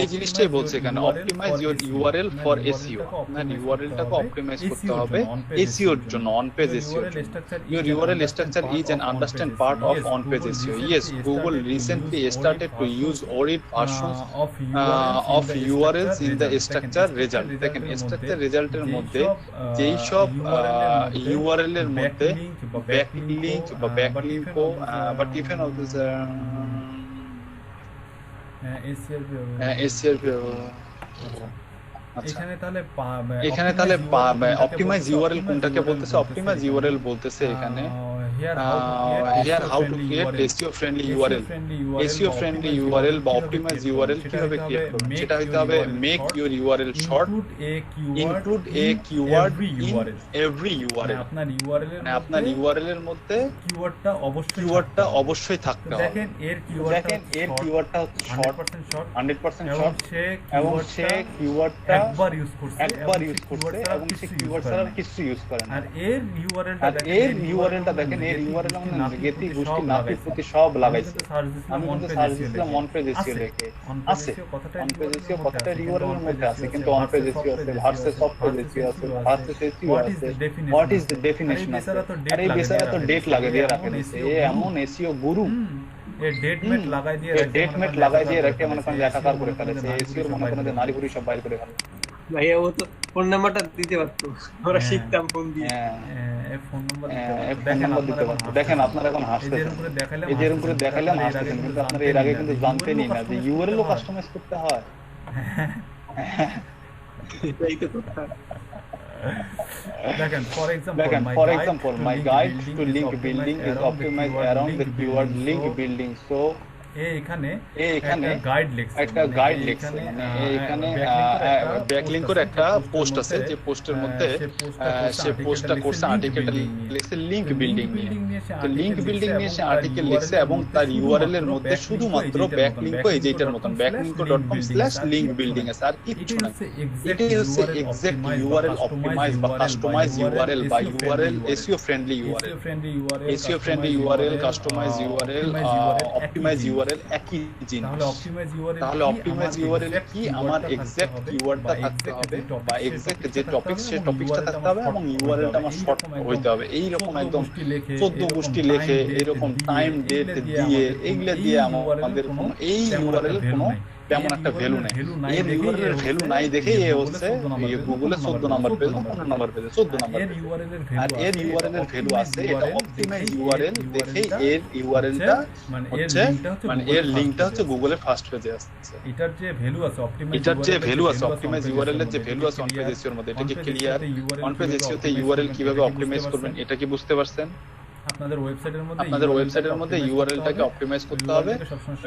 এই জিনিসটাই বলছে এখানে, optimise your URL for SEO. আপনার ইউআরএলটাকে অপটিমাইজ করতে হবে এসইওর জন্য, on page SEO. Your URL structure is an understand part of on-page SEO. Yes, Google recently started to use audit versions of URLs in the structure result. দেখেন structure result এর মধ্যে যেই সব URL এর মধ্যে backlink বা backlink but even of this SEO এখানে তাহলে অপটিমাইজ ইউআরএল কোনটাকে বলতেছে? অপটিমাইজ ইউআরএল বলতেছে এখানে here how to create SEO friendly URL। SEO friendly URL বা optimize URL কিভাবে ক্রিয়েট করব? সেটা হইতে হবে make your URL short, include a keyword in every URL। মানে আপনার URL এর মধ্যে কিওয়ার্ডটা অবশ্যই থাকতে হবে। দেখেন এর কিওয়ার্ডটা হচ্ছে short, 100% short, এবং সে কিওয়ার্ডটা একবার ইউজ করছে এবং সে কিওয়ার্ড ছাড়া কিছু ইউজ করে না। আর এর ইউআরএলটা দেখেন, এর এর ইউআরএল মানে গেতি গোষ্ঠী নাতি প্রতি সব লাগাইছে। আমি কিন্তু সার্চ দিছিলাম অন পেজ এসইও লিখে আছে, অন পেজ এসইও কথাটার ইউআরএল এর মধ্যে আছে, কিন্তু অন পেজ এসইও আছে, ভার্সেস সফট পেজ এসইও আছে, ভার্সেস এসইও আছে, হোয়াট ইজ দ্য ডেফিনিশন আছে। আর এই বেচারা তো ডেট লাগিয়ে দিয়ে রাখে দিছে, এ এমন এসইও গুরু, এ ডেট মেট লাগাই দিয়ে রাখে মনে করেন একাকার করে ফেলেছে এসইও, মনে করেন যে নারী পুরুষ সব বাইরে করে ফেলে। ভাইয়া ও তো ফোন নাম্বারটা দিতে পারতো, আমরা শিখতাম ফোন দিয়ে। ফোন নাম্বার দিতে পারতো। দেখেন আপনারা এখন হাসতেছেন, এই যে এরকম করে দেখাইলাম হাসতেছেন, কিন্তু আপনারা এর আগে কিন্তু জানতেনই না যে ইউআরএল ও কাস্টমাইজ করতে হয়। এটাই তো কথা। দেখেন for example my guide to link building is optimized around the keyword link building, so এখানে একটা গাইড লিখছে, মানে এখানে ব্যাকলিংকের একটা পোস্ট আছে, যে পোস্টের মধ্যে সে পোস্টটা করছে আর্টিকেলটা লিখছে লিংক বিল্ডিং নিয়ে। তো লিংক বিল্ডিং নিয়ে সে আর্টিকেল লিখছে এবং তার ইউআরএল এর মধ্যে শুধুমাত্র ব্যাকলিংক এই যেটার মতন backlink.com/linkbuilding আছে, আর কিছু না। এটাই হচ্ছে এক্সাক্ট ইউআরএল অপটিমাইজ বা কাস্টমাইজ ইউআরএল বা URL SEO friendly URL customise URL optimise URL একই জিনিস। তাহলে অপটিমাইজ ইউআরএল কি? আমার এক্সাক্ট কিওয়ার্ডটা থাকতে হবে বা এক্সাক্ট যে টপিক সে টপিকটা থাকতে হবে এবং ইউআরএলটা আমার শর্ট হইতে হবে। এই রকম একদম 14 গোষ্ঠী লেখে এরকম টাইম ডেট দিয়ে এগুলা দিয়ে আমাদের কোনো এই ইউআরএল কোনো তেমন একটা ভ্যালু নাই। এর ইউআরএল ভ্যালু নাই দেখে এ হচ্ছে গুগলে 14 নাম্বার পেজ 15 নাম্বার পেজে 14 নাম্বার পেজ। আর এর ইউআরএল এর ভ্যালু আছে, এটা অপটিমাইজ ইউআরএল দেখে এর ইউআরএলটা হচ্ছে মানে এর লিংকটা হচ্ছে গুগলের ফার্স্ট পেজে আসছে। এটার যে ভ্যালু আছে অপটিমাইজ ইউআরএল এর যে ভ্যালু আছে অন পেজ এসইও এর মধ্যে, এটা কি ক্লিয়ার? অন পেজ এসইও তে ইউআরএল কিভাবে অপটিমাইজ করবেন এটা কি বুঝতে পারছেন? আপনাদের ওয়েবসাইটের মধ্যে ইউআরএলটাকে অপটিমাইজ করতে হবে,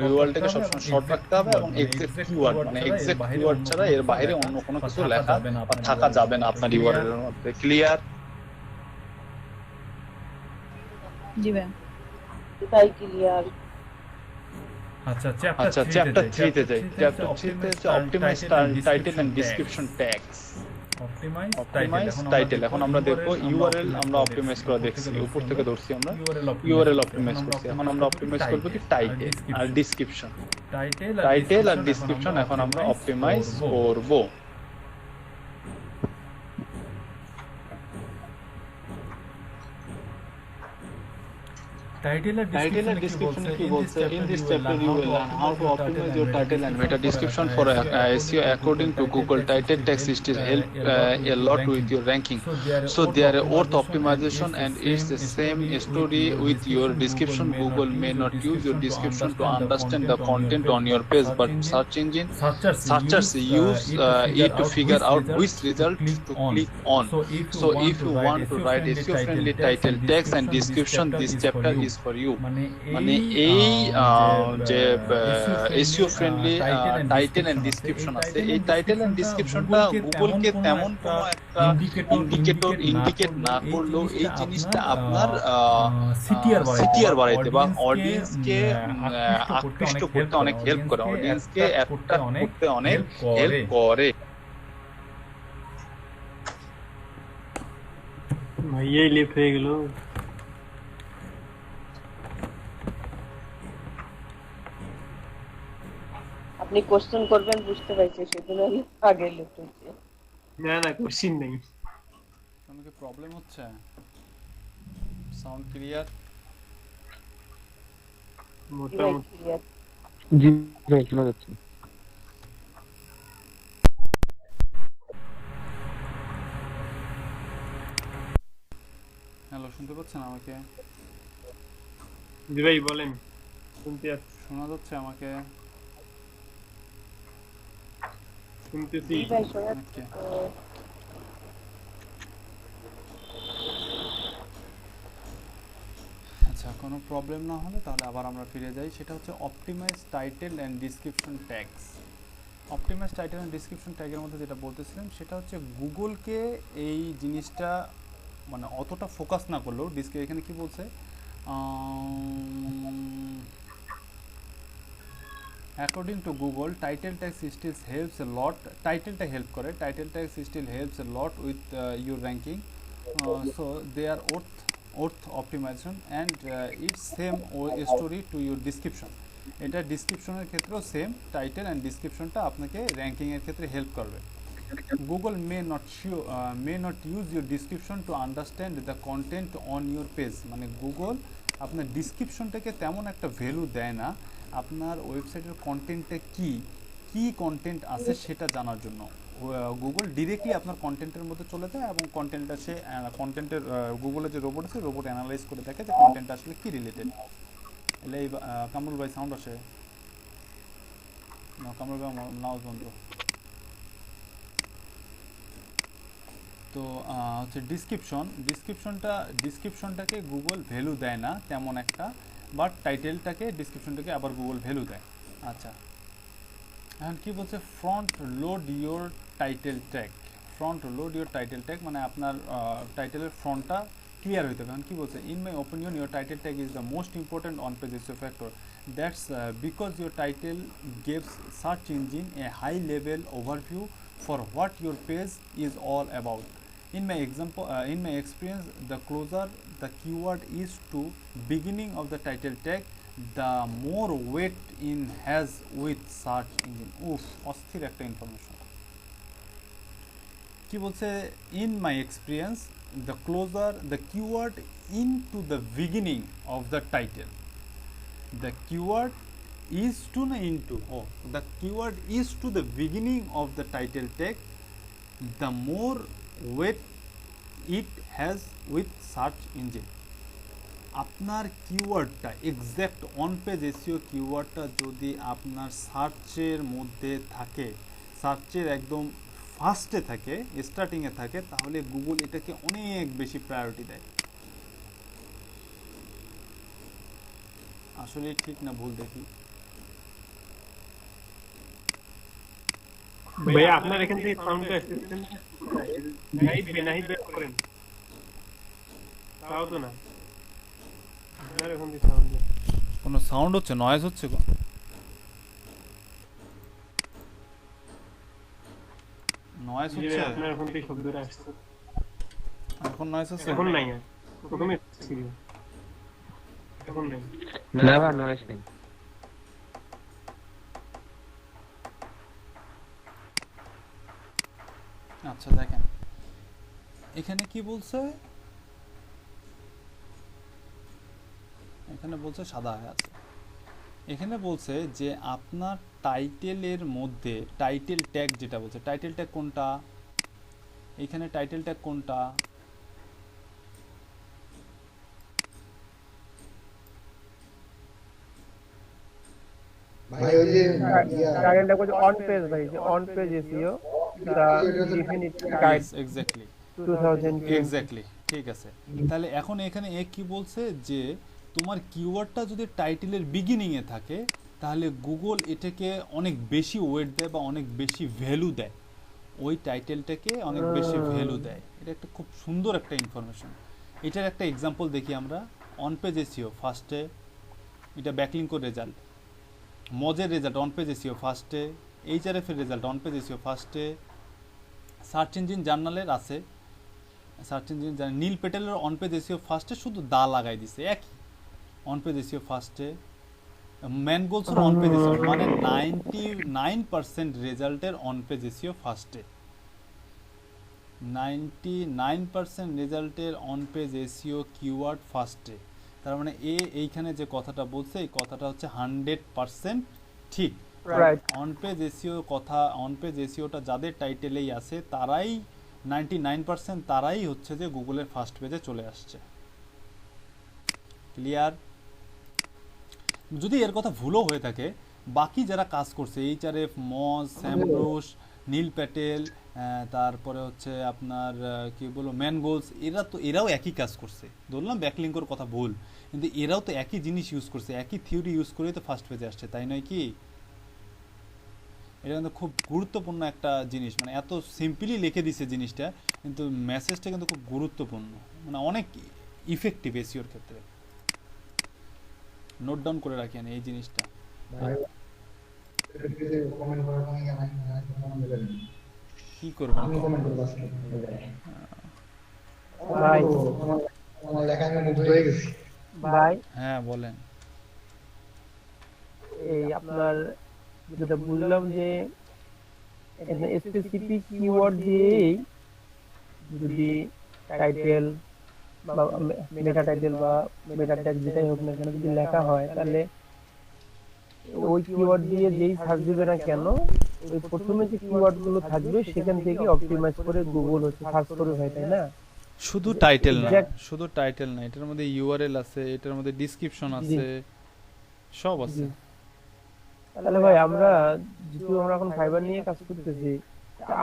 ইউআরএলটাকে সবসময় শর্ট রাখতে হবে এবং এক্সাক্ট কিওয়ার্ড মানে এক্সাক্ট কিওয়ার্ড ছাড়া এর বাইরে অন্য কোনো কিছু লেখা বা থাকা যাবে না আপনার ইউআরএল এর মধ্যে। ক্লিয়ার? জি ভাই, তাই ক্লিয়ার। আচ্ছা চ্যাপ্টার 3 তে যাই। চ্যাপ্টার 3 তে হচ্ছে optimise title and description tags. Optimise title এখন আমরা দেখব ইউআরএল আমরা অপটিমাইজ করা দেখছি, উপর থেকে ধরছি আমরা ইউআরএল অপটিমাইজ করছি। এখন আমরা অপটিমাইজ করব কি টাইটেল আর ডেসক্রিপশন। টাইটেল আর ডেসক্রিপশন এখন আমরা অপটিমাইজ করব। Title and description কি বলছে? In this chapter you will learn how to optimize your title and meta description for SEO according to Google. Title text it help a lot with your ranking. So there are auth optimization and it's the same story with your description. Google may not use your description to understand the content on your page, but search engine searchers use it to figure out which result to click on. So if you want to write SEO friendly title text and description, this chapter is for you. মানে এই যে SEO friendly title and description আছে, এই title and ডেসক্রিপশনটা গুগলকে তেমন কোনো একটা indicate না করলেও এই জিনিসটা আপনার সিটিআর বাড়াইতে বা অডিয়েন্সকে আকৃষ্ট করতে অনেক হেল্প করে, অডিয়েন্সকে অ্যাট্রাক্ট করতে অনেক হেল্প করে। ভাইয়াই লেট হয়ে গেল। আপনি কোশ্চেন করবেন বুঝতে পারছি, সেজন্য আগে লিখতে হচ্ছে। না কোশ্চেন নেই। আমাকে প্রবলেম হচ্ছে সাউন্ড ক্লিয়ার? মোটামুটি ক্লিয়ার। জি ভাই শোনা যাচ্ছে। হ্যালো, শুনতে পাচ্ছেন আমাকে? জি ভাই বলেন, শুনতে শোনা যাচ্ছে আমাকে? শুনতেছি। জি ভাই শোনা ওকে। আচ্ছা, কোনো প্রবলেম না হলে তাহলে আবার আমরা ফিরে যাই। সেটা হচ্ছে optimise title and description tags. Optimise title and description ট্যাগের মধ্যে যেটা বলতেছিলাম সেটা হচ্ছে গুগলকে এই জিনিসটা মানে অতটা ফোকাস না করলেও এখানে কি বলছে, according to Google, title text still helps a lot. Title text still helps a lot with your ranking. So they are worth optimisation and it's same story to your description. এটা ডিসক্রিপশনের ক্ষেত্রেও same, title and ডিসক্রিপশনটা আপনাকে র্যাঙ্কিংয়ের ক্ষেত্রে help করবে। Google may not use your description to understand the content on your page। মানে Google আপনার ডিসক্রিপশনটাকে তেমন একটা value দেয় না আপনার ওয়েবসাইটের কন্টেন্টটা কি কন্টেন্ট আছে সেটা জানার জন্য। গুগল ডিরেক্টলি আপনার কন্টেন্টের মধ্যে চলে যায় এবং কন্টেন্টটা সে কন্টেন্টের গুগলের যে রোবট আছে রোবট অ্যানালাইজ করে দেখে যে কন্টেন্টটা আসলে কি রিলেটেড। এলে এই কামরুল ভাই সাউন্ড আসে না? কামরুল ভাই নাও বন্ধ। তো হচ্ছে ডিসক্রিপশনটাকে গুগল ভ্যালু দেয় না তেমন একটা, বাট ডিসক্রিপশনটাকে আবার গুগল ভ্যালু দেয়। আচ্ছা, এখন কি বলছে front load your title tag, মানে আপনার টাইটেলের ফ্রন্টটা ক্লিয়ার হইতে হবে। এখন কি বলছে, in my opinion your title tag is the most important on page SEO factor, that's because your title gives search engine a high level overview for what your page is all about. In my experience, the closer the keyword is to beginning of the title tag, the more weight in has with search engine. অস্থির একটা information. কি বলছে, in my experience, the closer the keyword into the beginning of the title, the keyword is to the keyword is to the beginning of the title tag, the more weight it has with search engine। আপনার কিওয়ার্ডটা exact on page SEO কিওয়ার্ডটা যদি আপনার সার্চের মধ্যে থাকে, সার্চের একদম ফার্স্টে থাকে, স্টার্টিংয়ে থাকে, তাহলে গুগল এটাকে অনেক বেশি প্রায়োরিটি দেয়। আসলে ঠিক না ভুল দেখি? ভাইয়া আপনার এখান থেকে সাউন্ডটা আসতেছে নাহিদ বের করেন, তাও তো না আপনার এখান থেকে সাউন্ড কোনো সাউন্ড হচ্ছে, নয়েজ হচ্ছে, নয়েজ হচ্ছে আপনার এখান থেকে শব্দটা আসছে। এখন নয়েজ হচ্ছে? এখন নাই, প্রথমে ছিল, এখন নাই। না বা নয়েজ নেই। আচ্ছা দেখেন এখানে কি বলছে, এখানে বলছে সাদা হয়ে আছে, এখানে বলছে যে আপনার টাইটেলের মধ্যে টাইটেল ট্যাগ যেটা বলছে, টাইটেল ট্যাগ কোনটা, এখানে টাইটেল ট্যাগ কোনটা, ভাই ওই যে টাইটেলটা কোন অন পেজ ভাই, যে on page SEO the definite guide exactly 2020 exactly ঠিক আছে। তাহলে এখন এখানে কি বলছে যে তোমার কিওয়ার্ডটা যদি টাইটেলের বিগিনিং এ থাকে তাহলে গুগল এটাকে অনেক বেশি ওয়েট দেয় বা অনেক বেশি ভ্যালু দেয়, ওই টাইটেলটাকে অনেক বেশি ভ্যালু দেয়। এটা একটা খুব সুন্দর একটা ইনফরমেশন। এটার একটা এক্সাম্পল দেখি আমরা। অন পেজ এসইও ফার্স্টে, এটা ব্যাকলিঙ্কের রেজাল্ট, মজের রেজাল্ট অন পেজ এসইও ফার্স্টে, এইচআরএফ এর রেজাল্ট অন পেজ এসইও ফার্স্টে, সার্চ ইঞ্জিন জার্নালের আছে, সার্চ ইঞ্জিন নীল পেটেলের অন পেজ এসইও ফার্স্টে শুধু দা লাগাই দিছে, একই অন পেজ এসইও ফার্স্টে। ম্যানগোলসের অন পেজ এসইও মানে 99% রেজাল্টের অন পেজ এসইও ফার্স্টে, 99% রেজাল্টের অন পেজ এসইও কিওয়ার্ড ফার্স্টে। তার মানে এইখানে যে কথাটা বলছে এই কথাটা হচ্ছে 100% ঠিক। অন পেজ এসইও কথা, অন পেজ এসইওটা যাদের টাইটেলেই আছে তারাই 99% তারাই হচ্ছে যে গুগলের ফার্স্ট পেজে চলে আসছে। ক্লিয়ার? যদি এর কথা ভুলও হয়ে থাকে, বাকি যারা কাজ করছে এইচআরএফ, মজ, স্যামব্রুস, নীল প্যাটেল, তারপরে হচ্ছে আপনার কি বলবো ম্যানগোলস, এরাও একই কাজ করছে। ধরলাম ব্যাকলিঙ্কের কথা ভুল, কিন্তু এরাও তো একই জিনিস ইউজ করছে, একই থিওরি ইউজ করেই তো ফার্স্ট পেজে আসছে, তাই নয় কি? এটা কিন্তু খুব গুরুত্বপূর্ণ একটা জিনিস, মানে এত সিম্পলি লিখে দিছে জিনিসটা, কিন্তু মেসেজটা কিন্তু খুব গুরুত্বপূর্ণ, মানে অনেক ইফেক্টিভ এসইওর ক্ষেত্রে। নোট ডাউন করে রাখেন এই জিনিসটা। কমেন্ট করার সময় কি করবেন? আমি কমেন্ট করব ভাই আমার লেখা আমি মুগ্ধ হয়ে গেছি। ভাই হ্যাঁ বলেন। এই আপনার যেটা বুঝলাম যে স্পেসিফিক কিওয়ার্ড দিয়েই যদি টাইটেল বা মেটা টাইটেল বা মেটা ট্যাগ যেটাই হোক না কেন যদি লেখা হয়, তাহলে ওই কিওয়ার্ড দিয়ে যেই সার্চ দিবে না কেন, ওই প্রথমে যে কিওয়ার্ড গুলো থাকবে সেখান থেকে অপটিমাইজ করে গুগল হচ্ছে সার্চ করবে ভাই, তাই না? শুধু টাইটেল না, Exact- শুধু টাইটেল না, এটার মধ্যে ইউআরএল আছে, এটার মধ্যে ডিসক্রিপশন আছে, সব আছে। তাহলে ভাই আমরা যেহেতু আমরা এখন ফাইবার নিয়ে কাজ করতেছি,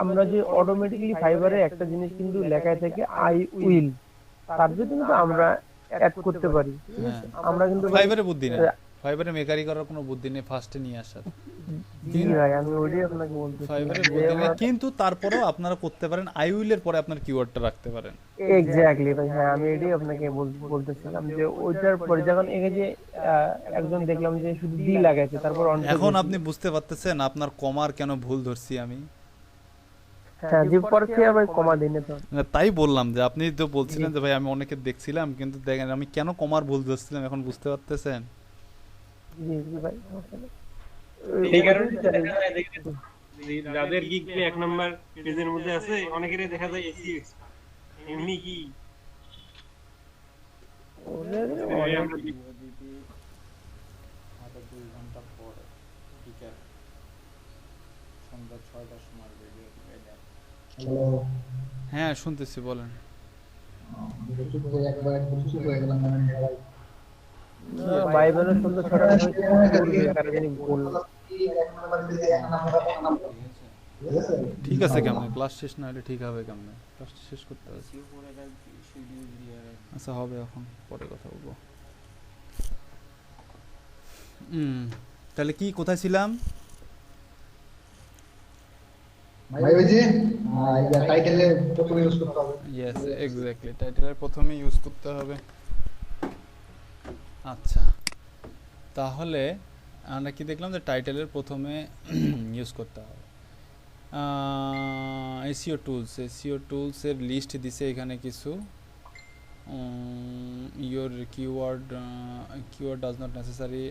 আমরা যে অটোমেটিক্যালি ফাইবারে একটা জিনিস কিন্তু লেখায় থেকে আই উইল, তার জন্য কিন্তু আমরা অ্যাড করতে পারি, ঠিক আছে? আমরা কিন্তু ভাই- ফাইবারে বুদ্ধি নেই, ফাইবারে মেকারি করার কোনো বুদ্ধি নেই ফার্স্টে নিয়ে আসার। জি ভাই, আমি ওইটাই আপনাকে বলতেছি ফাইবারে যে বুদ্ধি নেই, আমরা- কিন্তু তারপরেও আপনারা করতে পারেন আই উইলের পরে আপনার কিওয়ার্ডটা রাখতে পারেন। এক্স্যাক্টলি ভাই, হ্যাঁ আমি এটাই আপনাকে বলতেছিলাম যে ওইটার পরে যখন এই যে একজন দেখলাম যে শুধু ডি লাগাইছে, তারপর on এখন page আপনি বুঝতে পারতেছেন আপনার কমার কেন ভুল ধরছি আমি? হ্যাঁ যে পরে কি ভাই কমা দিনে তো না, তাই বললাম যে আপনি তো বলছিলেন যে ভাই আমি অনেকে দেখছিলাম, কিন্তু দেখেন আমি কেন কমার ভুল ধরছিলাম এখন বুঝতে পারতেছেন? জি জি ভাই, সমস্যা নেই। এই কারণে দেখা যায় দেখবেন যে যাদের গিগ এক নাম্বার পেজের মধ্যে আছে অনেকেরই দেখা যায় এসিও এমনি কি ওদের এই আমরা হ্যালো, হ্যাঁ শুনতেছি, বলেন। চুপ করে একবার চুপ হয়ে গেলাম মানে ভাই। ভাই বোনের সুন্দর ছড়া হয়েছে করবে কারণ জানি বল এক নাম্বার দিতে এক নাম্বার ঠিক আছে? ঠিক আছে কেমনে ক্লাস শেষ না হলে ঠিক হবে কেমনে? ক্লাস শেষ করতে হবে। আচ্ছা হবে, এখন পরে কথা বলবো। তাহলে কি কোথায় ছিলাম? ভাই ওই যে টাইটেলে প্রথমে ইউজ করতে হবে। ইয়েস এক্স্যাক্টলি, টাইটেলের প্রথমে ইউজ করতে হবে। আচ্ছা তাহলে আমরা কি দেখলাম যে টাইটেলের প্রথমে ইউজ করতে হবে। এসইও টুলসের লিস্ট দিছে এখানে কিছু। Your keyword does not necessary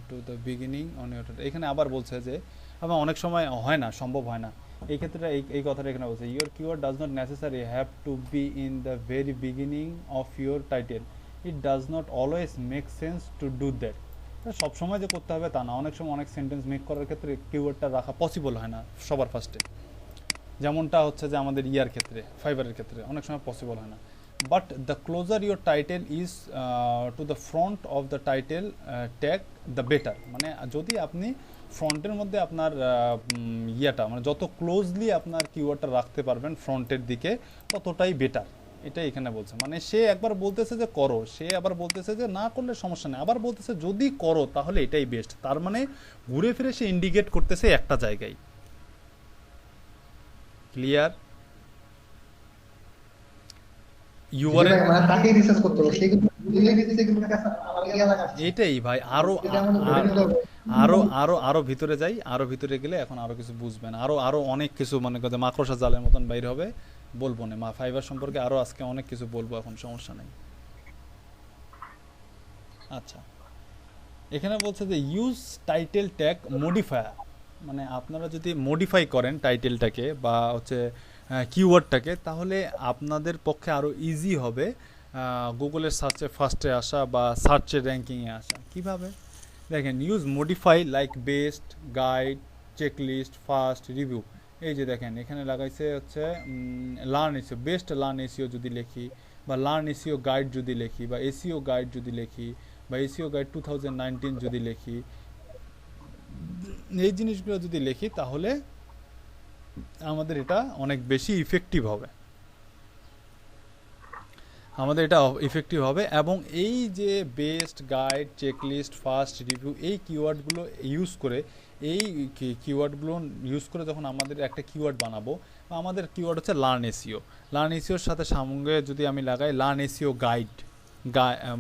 to the beginning on your, এখানে আবার বলছে যে আবার অনেক সময় হয় না, সম্ভব হয় না এই ক্ষেত্রে, এই কথাটা এখানে বলছে your keyword does not necessary have to be in the very beginning of your title, it does not always make sense to do that. সবসময় যে করতে হবে তা না, অনেক সময় অনেক সেন্টেন্স মেক করার ক্ষেত্রে কিওয়ার্ডটা রাখা পসিবল হয় না সবার ফার্স্টে, যেমনটা হচ্ছে যে আমাদের ইয়ার ক্ষেত্রে, ফাইবারের ক্ষেত্রে অনেক সময় পসিবল হয় না। But the closure your title is to the front of the title tag the better, মানে যদি আপনি ফ্রন্টের মধ্যে আপনার ইয়াটা মানে যত ক্লোজলি আপনার কিওয়ার্ডটা রাখতে পারবেন ফ্রন্টের দিকে ততটাই বেটার, এটাই এখানে বলছে। মানে সে একবার বলতেছে যে করো, সে আবার বলতেছে যে না করলে সমস্যা নেই, আবার বলতেছে যদি করো তাহলে এটাই বেস্ট। তার মানে ঘুরে ফিরে সে ইন্ডিকেট করতেছে একটা জায়গায়। ক্লিয়ার? ইউআরএল মানে তাকে রিসার্চ করতে হবে, সে কিন্তু দিলে দিতে কিন্তু আমার ইয়া লাগা আছে। এটাই ভাই, আরো এটা আমাদের ধরে নিতে হবে। আরো আরো আরো ভিতরে যাই, আরো ভিতরে গেলে এখন আরো কিছু বুঝবেন, আরো আরো অনেক কিছু মনে করতে মাকড়সা জালের মতন বাইর হবে, বলবো না মা ফাইবার সম্পর্কে আরো আজকে অনেক কিছু বলবো, এখন সমস্যা নেই। আচ্ছা এখানে বলছে যে ইউজ টাইটেল ট্যাগ মডিফায়ার, মানে আপনারা যদি মডিফাই করেন টাইটেলটাকে বা হচ্ছে কিওয়ার্ডটাকে, তাহলে আপনাদের পক্ষে আরো ইজি হবে গুগলের সার্চে ফার্স্টে আসা বা সার্চের র্যাঙ্কিংয়ে আসা। কিভাবে দেখেন, use modify like best, guide, checklist, first, review. এই যে দেখেন এখানে লাগাইছে হচ্ছে learn SEO, best learn SEO যদি লিখি বা লার্ন এসিও গাইড যদি লিখি বা এসিও গাইড যদি লিখি বা এসিও গাইড 2019 যদি লিখি, এই জিনিসগুলো যদি লিখি তাহলে আমাদের এটা অনেক বেশি ইফেক্টিভ হবে, আমাদের এটা ইফেক্টিভ হবে। এবং এই যে best, guide, checklist, first, review এই কিওয়ার্ডগুলো ইউজ করে, এই কিওয়ার্ডগুলো ইউজ করে যখন আমাদের একটা কিওয়ার্ড বানাবো, বা আমাদের কিওয়ার্ড হচ্ছে লার্ন এসিও, লার্ন এসিওর সাথে সঙ্গে যদি আমি লাগাই লার্ন এসিও গাইড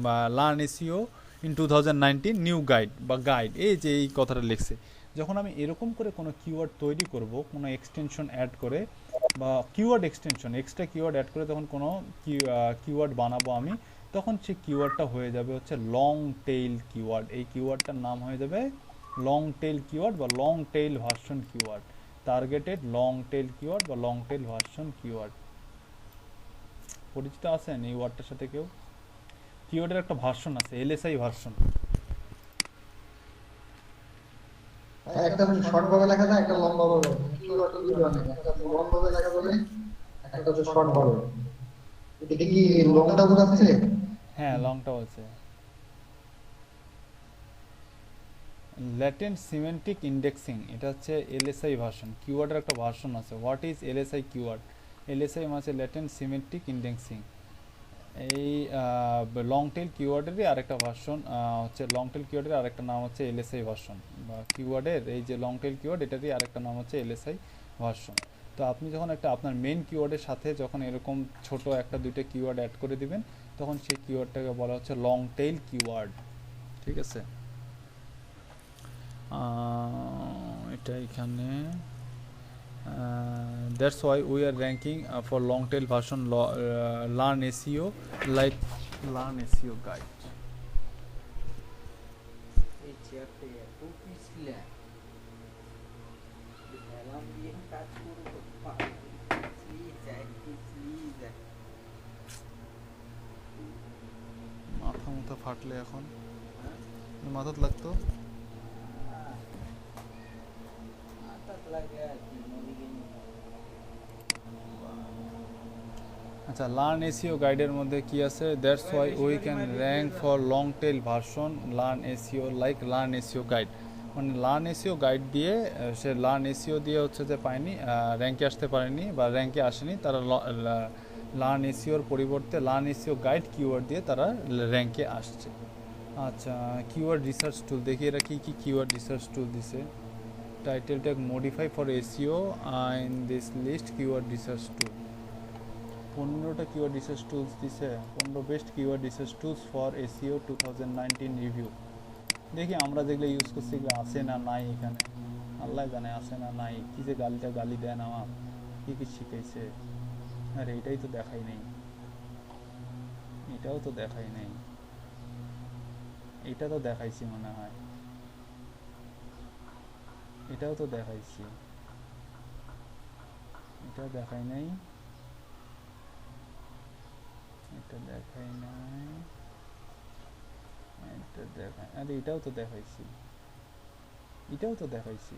বা learn SEO in 2019 new guide বা গাইড, এই যে এই কথাটা লিখছে, যখন আমি এরকম করে কোনো কিওয়ার্ড তৈরি করব, কোনো এক্সটেনশন অ্যাড করে বা keyword extension extra keyword add করে তখন কোনো কিওয়ার্ড বানাবো আমি, তখন সেই কিওয়ার্ডটা হয়ে যাবে হচ্ছে লং টেইল কিওয়ার্ড। এই কিওয়ার্ডটার নাম হয়ে যাবে লং টেইল কিওয়ার্ড বা long tail version keyword, targeted long tail keyword বা লং টেইল ভার্সন কিওয়ার্ড। পরিচিত আছেন এই ওয়ার্ডটার সাথে কেউ? কিওয়ার্ডের একটা ভার্সন আছে, এলএসআই ভার্সন। একটা শর্ট ভাবে লেখা যায়, একটা লম্বা ভাবে, কিওয়ার্ডটা দুটো আছে, একটা লং ভাবে লেখা যাবে, একটা হচ্ছে শর্ট ভাবে। এটা কি লংটা বোঝাচ্ছে? হ্যাঁ, লংটাও আছে। ল্যাটেন্ট সিমেন্টিক ইন্ডেক্সিং, এটা হচ্ছে এলএসআই ভার্সন। কিওয়ার্ডের একটা ভার্সন আছে। What is LSI keyword? LSI মানে ল্যাটেন্ট সিমেন্টিক ইন্ডেক্সিং। এই লং টেল কিওয়ার্ডেরই আরেকটা ভার্সন হচ্ছে, লং টেল কিওয়ার্ডের আরেকটা নাম হচ্ছে এলএসআই ভার্সন, বা কিওয়ার্ডের এই যে লং টেল কিওয়ার্ড এটারই আরেকটা নাম হচ্ছে এলএসআই ভার্সন। তো আপনি যখন একটা আপনার মেন কিওয়ার্ডের সাথে যখন এরকম ছোট একটা দুইটা কিওয়ার্ড অ্যাড করে দিবেন, তখন সেই কিওয়ার্ডটাকে বলা হচ্ছে লং টেল কিওয়ার্ড। ঠিক আছে, এটা এখানে that's why we are ranking for long tail version learn SEO like learn SEO guide. এই চেয়ারটা এত পিছলা হেলাম দিয়ে কাজ করব, মাথা মুথা ফাটলে এখন মাথাত লাগতো। আচ্ছা, লার্ন এসইও গাইডের মধ্যে কি আছে? That's why we can rank for long tail version learn SEO like learn SEO guide. মানে লার্ন এসইও গাইড দিয়ে সে লার্ন এসইও দিয়ে হচ্ছে যে পায়নি, র্যাঙ্কে আসতে পারেনি বা র্যাঙ্কে আসেনি, তারা লার্ন এসইওর পরিবর্তে লার্ন এসইও গাইড কিওয়ার্ড দিয়ে তারা র্যাঙ্কে আসছে। আচ্ছা, কিওয়ার্ড রিসার্চ টুল দেখি এরা কী কী কিওয়ার্ড রিসার্চ টুল দিছে। Title tag modify for SEO in this list keyword research tool. 15টা কিওয়ার্ড রিসার্চ টুলস দিছে, 15 best keyword research tools for SEO 2019 review. দেখি আমরা যেগুলো ইউজ করছি এগুলো আছে না নাই এখানে, আল্লাহ জানে আছে না নাই। কি যে গালি দেন আমার, কি কি শিখাইছে। আরে এটাই তো দেখাই নেই, এটাও তো দেখাই নেই, এটা তো দেখাইছি মনে হয়, এটাও তো দেখাইছি, এটা দেখাই নাই, এটা দেখাই নাই, এটা দেখাই, আরে এটাও তো দেখাইছি, এটাও তো দেখাইছি,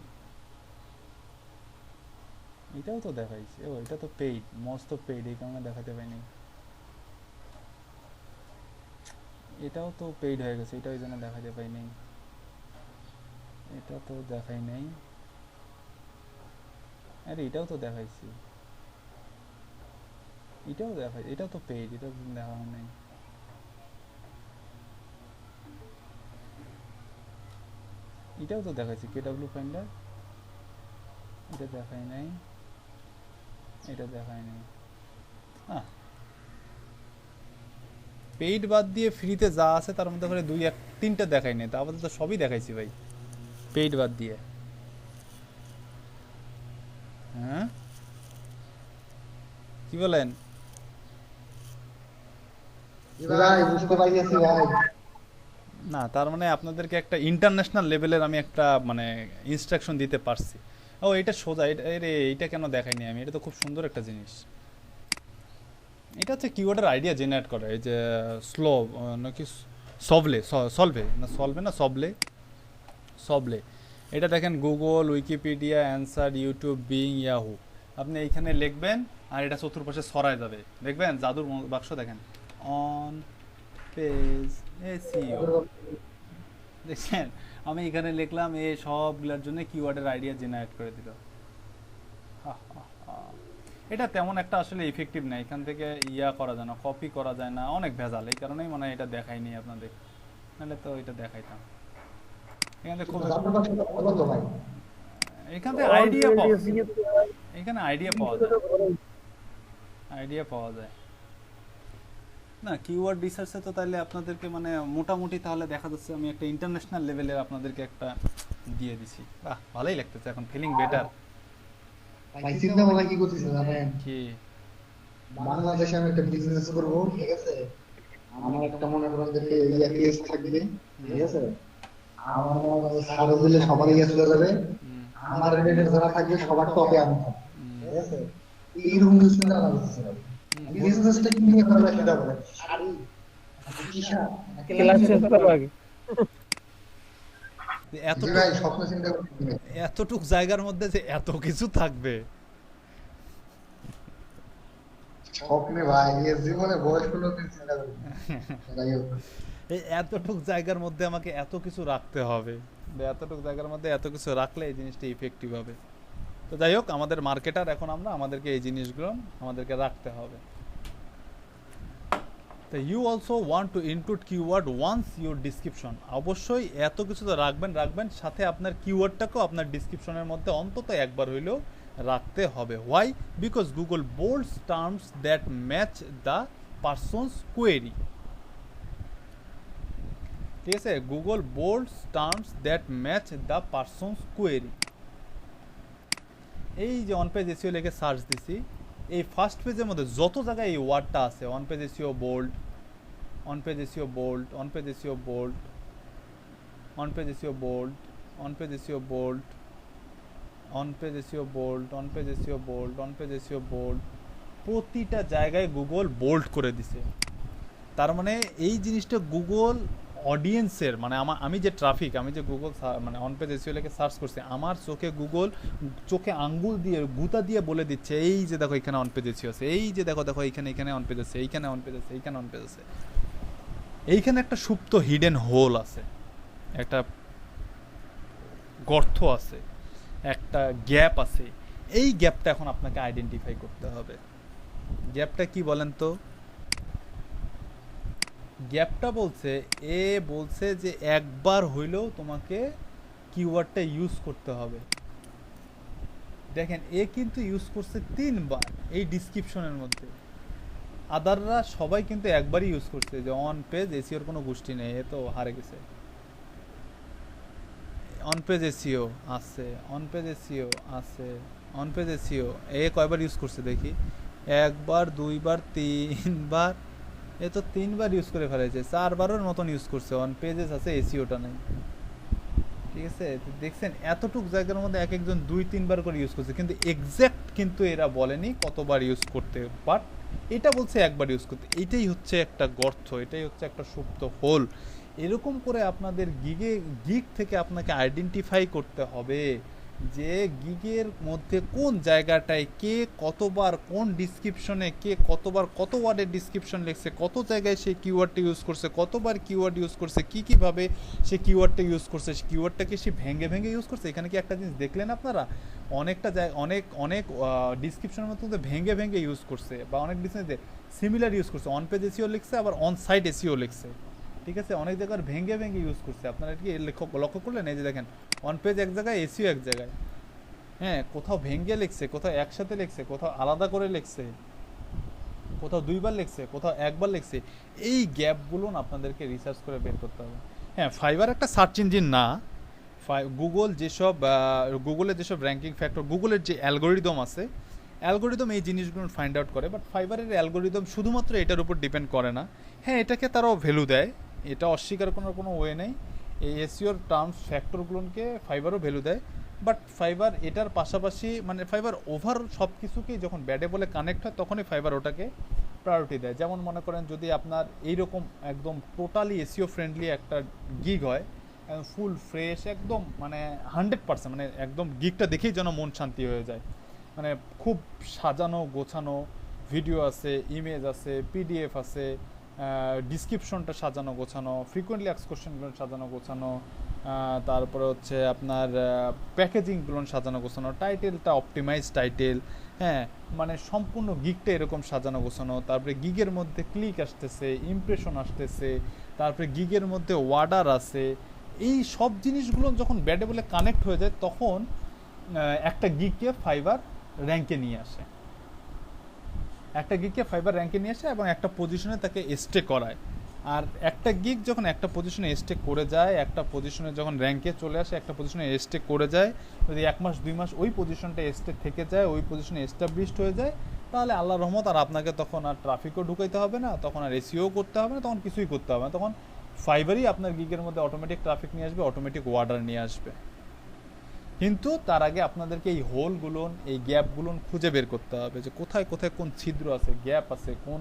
এটাও তো দেখাইছি। ও এটা তো পেইড, মস্ত পেইড, এই কারণে দেখাতে পাইনি। এটাও তো পেইড হয়ে গেছে, এটা ওই জন্য দেখাতে পাইনি। এটা তো দেখাই নাই, আরে এটাও তো দেখাইছি, এটাও দেখাই, এটাও তো পেইড, এটা দেখা নাই। এটাও তো দেখাইছি, কেডব্লিউ ফাইন্ডার, এটা দেখাই নাই, এটা দেখাই নাই। পেইড বাদ দিয়ে ফ্রিতে যা আছে তার মধ্যে করে 2-3টা দেখাই নাই, তা আমাদের তো সবই দেখাইছি ভাই পেইড বাদ দিয়ে। হ্যাঁ কি বলেন? না তার মানে আপনাদেরকে একটা ইন্টারন্যাশনাল লেভেলের আমি একটা মানে ইনস্ট্রাকশন দিতে পারছি। ও এটা সোজা, এইটা কেন দেখাইনি আমি? এটা তো খুব সুন্দর একটা জিনিস। এটা হচ্ছে কিওয়ার্ডের আইডিয়া জেনারেট করে, এই যে স্লো নাকি সবলে। এটা দেখেন Google, Wikipedia, answer, YouTube, being, Yahoo. আপনি এইখানে লিখবেন আর এটা চতুর্পাশে ছড়ায় যাবে, দেখবেন জাদুর বাক্স। দেখেন অন পেজ এসইও, দেখছেন আমি এখানে লিখলাম, এই সবগুলোর জন্য কিওয়ার্ডের আইডিয়া জেনারেট করে দিল। এটা তেমন একটা আসলে ইফেক্টিভ না, এখান থেকে করা যায় না, কপি করা যায় না, অনেক ভেজাল। এই কারণেই মানে এটা দেখাইনি আপনাদের, নাহলে তো এটা দেখাইতাম। এখান থেকে খুব এখান থেকে এখানে আইডিয়া পাওয়া যায় না। কিওয়ার্ড রিসার্চে তো তাহলে আপনাদেরকে মানে মোটামুটি তাহলে দেখা যাচ্ছে আমি একটা ইন্টারন্যাশনাল লেভেলের আপনাদেরকে একটা দিয়ে দিছি। বাহ, ভালোই লাগতেছে এখন, ফিলিং বেটার। চিন্তা ভাবনা কি করতেছি জানেন? কি বাংলাদেশে আমি একটা বিজনেস করব, ঠিক আছে? আমার একটা মনে করেন যে ইয়া কেস থাকবে, ঠিক আছে? আমার মনে হয় সারা দিলে সবারই ইয়ে চলে যাবে, আমার রিলেটেড যারা থাকবে সবার টপে আমি থাকবো, ঠিক আছে? এইরকম কিছু না লাগছে বিজনেসটা কি নিয়ে করা সেটা বলে শাড়ি টি-শার্ট ক্লাস শেষ করো আগে। জি ভাই স্বপ্ন চিন্তা করতে এতটুক জায়গার মধ্যে যে এত কিছু থাকবে, স্বপ্নে ভাই এই জীবনে বয়স্ক লোকের চিন্তা করি যাই হোক এই এতটুক জায়গার মধ্যে আমাকে এত কিছু রাখতে হবে, এতটুক জায়গার মধ্যে এত কিছু রাখলে এই জিনিসটা ইফেক্টিভ হবে। তো যাই হোক, আমাদের মার্কেটার এখন আমরা আমাদেরকে এই জিনিসগুলো আমাদেরকে রাখতে হবে। তো you also want to include keyword once your description, অবশ্যই এত কিছু তো রাখবেন, সাথে আপনার কিওয়ার্ডটাকেও আপনার ডিসক্রিপশনের মধ্যে অন্তত একবার হইলেও রাখতে হবে। Why? Because Google bolds terms that match the person's query. ঠিক আছে, Google bolds terms that match the person's query. এই যে অন পেজ এসইও লিখে সার্চ দিছি, এই ফার্স্ট পেজের মধ্যে যত জায়গায় এই ওয়ার্ডটা আছে, on page SEO bold, on page SEO bold, on page SEO bold, on page SEO bold, on page SEO bold, on page SEO bold, on page SEO bold, on page SEO bold, প্রতিটা জায়গায় Google bold করে দিছে। তার মানে এই জিনিসটা Google অডিয়েন্সের, মানে আমি যে ট্রাফিক, আমি যে গুগল মানে অন পেজ এসইও লিখে সার্চ করছি, আমার চোখে গুগল চোখে আঙ্গুল দিয়ে গুতা দিয়ে বলে দিচ্ছে এই যে দেখো এখানে অন পেজ এসইও আছে, এই যে দেখো এখানে অন পেজ আছে, এইখানে অন পেজ আছে, এইখানে অন পেজ আছে। এইখানে একটা সুপ্ত হিডেন হোল আছে, একটা গর্ত আছে, একটা গ্যাপ আছে। এই গ্যাপটা এখন আপনাকে আইডেন্টিফাই করতে হবে। গ্যাপটা কি বলেন তো? গ্যাপটা বলছে যে একবার হইলেও তোমাকে কিওয়ার্ডটা ইউজ করতে হবে। দেখেন, এ কিন্তু ইউজ করছে 3 বার এই ডিসক্রিপশনের মধ্যে, আদাররা সবাই কিন্তু একবারই ইউজ করছে। যে অন পেজ এসইওর কোনো গোষ্ঠী নেই, এ তো হারে গেছে। অন পেজ এসইও আছে, অন পেজ এসইও আছে, অন পেজ এসইও এ কয়বার ইউজ করছে দেখি? 1 বার, 2 বার, 3 বার। এ তো 3 বার ইউজ করে ফেলেছে, 4 বারের মতন ইউজ করছে। অন পেজেস আছে, এসইওটা নাই। ঠিক আছে, দেখছেন এতটুক জায়গার মধ্যে এক একজন 2-3 বার করে ইউজ করছে, কিন্তু এক্সাক্ট কিন্তু এরা বলেনি কতবার ইউজ করতে, বাট এটা বলছে একবার ইউজ করতে। এটাই হচ্ছে একটা গর্ত, এটাই হচ্ছে একটা সুপ্ত হোল। এরকম করে আপনাদের গিগ থেকে আপনাকে আইডেন্টিফাই করতে হবে যে গিগের মধ্যে কোন জায়গাটায় কে কতবার কোন ডিসক্রিপশনে কে কতবার কত ওয়ার্ডের ডিসক্রিপশন লিখছে, কত জায়গায় সে কিওয়ার্ডটা ইউজ করছে, কতবার কিওয়ার্ড ইউজ করছে, কীভাবে সে কিওয়ার্ডটা ইউজ করছে, কিওয়ার্ডটাকে সে ভেঙে ইউজ করছে। এখানে কি একটা জিনিস দেখলেন আপনারা? অনেকটা অনেক ডিসক্রিপশনের মধ্যে ভেঙে ইউজ করছে, বা অনেক ডিসক্রিপশনে সিমিলার ইউজ করছে। অন পেজ এসইও লিখছে, আবার অন সাইট এসইও লিখছে। ঠিক আছে, অনেক জায়গায় ভেঙে ইউজ করছে। আপনারা কি লক্ষ্য করলেন? এই যে দেখেন, অন পেজ এক জায়গায়, এসইও এক জায়গায়। হ্যাঁ, কোথাও ভেঙে লিখছে, কোথাও একসাথে লিখছে, কোথাও আলাদা করে লিখছে, কোথাও 2 বার লিখছে, কোথাও 1 বার লিখছে। এই গ্যাপগুলো আপনাদেরকে রিসার্চ করে বের করতে হবে। হ্যাঁ, ফাইবার একটা সার্চ ইঞ্জিন না। গুগলের যেসব র্যাঙ্কিং ফ্যাক্টর, গুগলের যে অ্যালগোরিদম আছে, অ্যালগোরিদম এই জিনিসগুলো ফাইন্ড আউট করে। বাট ফাইবারের অ্যালগোরিদম শুধুমাত্র এটার উপর ডিপেন্ড করে না। হ্যাঁ, এটাকে তারাও ভ্যালু দেয়, এটা অস্বীকার করার কোনো ওয়ে নেই। এই এসইওর টার্মস ফ্যাক্টরগুলোকে ফাইবারও ভ্যালু দেয়। বাট ফাইবার এটার পাশাপাশি, মানে ফাইবার ওভারঅল সব কিছুকেই যখন ব্যাডে বলে কানেক্ট হয়, তখনই ফাইবার ওটাকে প্রায়োরিটি দেয়। যেমন মনে করেন, যদি আপনার এইরকম একদম টোটালি এসইও ফ্রেন্ডলি একটা গিগ হয়, ফুল ফ্রেশ, একদম মানে 100%, মানে একদম গিগটা দেখেই যেন মন শান্তি হয়ে যায়। মানে খুব সাজানো গোছানো ভিডিও আছে, ইমেজ আছে, পিডিএফ আছে, ডিসক্রিপশনটা সাজানো গোছানো, ফ্রিকোয়েন্টলি আস্কড কোশ্চেনগুলো সাজানো গোছানো, তারপরে হচ্ছে আপনার প্যাকেজিংগুলো সাজানো গোছানো, টাইটেলটা অপটিমাইজ টাইটেল। হ্যাঁ, মানে সম্পূর্ণ গিগটা এরকম সাজানো গোছানো। তারপরে গিগের মধ্যে ক্লিক আসতেছে, ইমপ্রেশন আসতেছে, তারপরে গিগের মধ্যে ওয়ার্ডার আছে। এই সব জিনিসগুলো যখন ব্যাডে বলে কানেক্ট হয়ে যায়, তখন একটা গিগকে ফাইবার র্যাঙ্কে নিয়ে আসে, এবং একটা পজিশনে তাকে স্টে করায়। আর একটা গিগ যখন একটা পজিশনে স্টে করে যায়, একটা পজিশনে যখন র্যাঙ্কে চলে আসে, একটা পজিশনে স্টে করে যায়, যদি 1 মাস 2 মাস ওই পজিশনটা স্টে থেকে যায়, ওই পজিশনে এস্টাবলিশড হয়ে যায়, তাহলে আল্লাহর রহমত আর আপনাকে তখন আর ট্রাফিকও ঢুকাইতে হবে না, তখন আর এসিও করতে হবে না, তখন কিছুই করতে হবে না। তখন ফাইবারই আপনার গিগের মধ্যে অটোমেটিক ট্রাফিক নিয়ে আসবে, অটোমেটিক অর্ডার নিয়ে আসবে। কিন্তু তার আগে আপনাদেরকে এই হোলগুলো, এই গ্যাপগুলো খুঁজে বের করতে হবে যে কোথায় কোথায় কোন ছিদ্র আছে, গ্যাপ আছে, কোন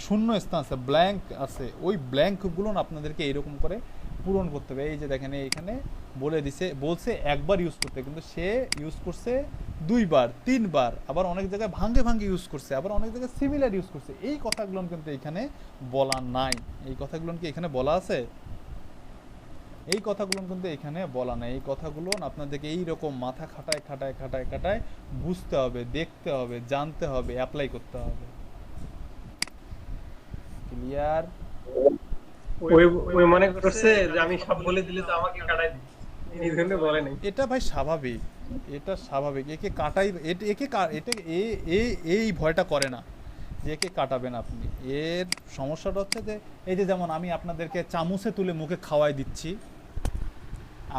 শূন্য স্থান আছে, ব্ল্যাঙ্ক আছে। ওই ব্ল্যাঙ্কগুলো আপনাদেরকে এইরকম করে পূরণ করতে হবে। এই যে দেখেন এইখানে বলে দিছে, বলছে একবার ইউজ করতে, কিন্তু সে ইউজ করছে 2 বার 3 বার, আবার অনেক জায়গায় ভাঙ্গে ভাঙ্গে ইউজ করছে, আবার অনেক জায়গায় সিমিলার ইউজ করছে। এই কথাগুলো কিন্তু এখানে বলা নাই। এই কথাগুলো কি এখানে বলা আছে? এই কথাগুলো কিন্তু এখানে বলা নাই। এই কথাগুলো আপনাদেরকে এইরকম মাথা খাটায় খাটায় খাটায় খাটায় বুঝতে হবে, দেখতে হবে, জানতে হবে, অ্যাপ্লাই করতে হবে। ক্লিয়ার? ওই মনে করছে যে আমি সব বলে দিলে তো আমাকে কাটাই দিবে, এই জন্য বলে নাই। এটা ভাই স্বাভাবিক, এটা স্বাভাবিক। একে কাটাই, একে এটা এই ভয়টা করে না যে একে কাটাবেন আপনি। এর সমস্যাটা হচ্ছে যে এই যে যেমন আমি আপনাদেরকে চামচে তুলে মুখে খাওয়াই দিচ্ছি,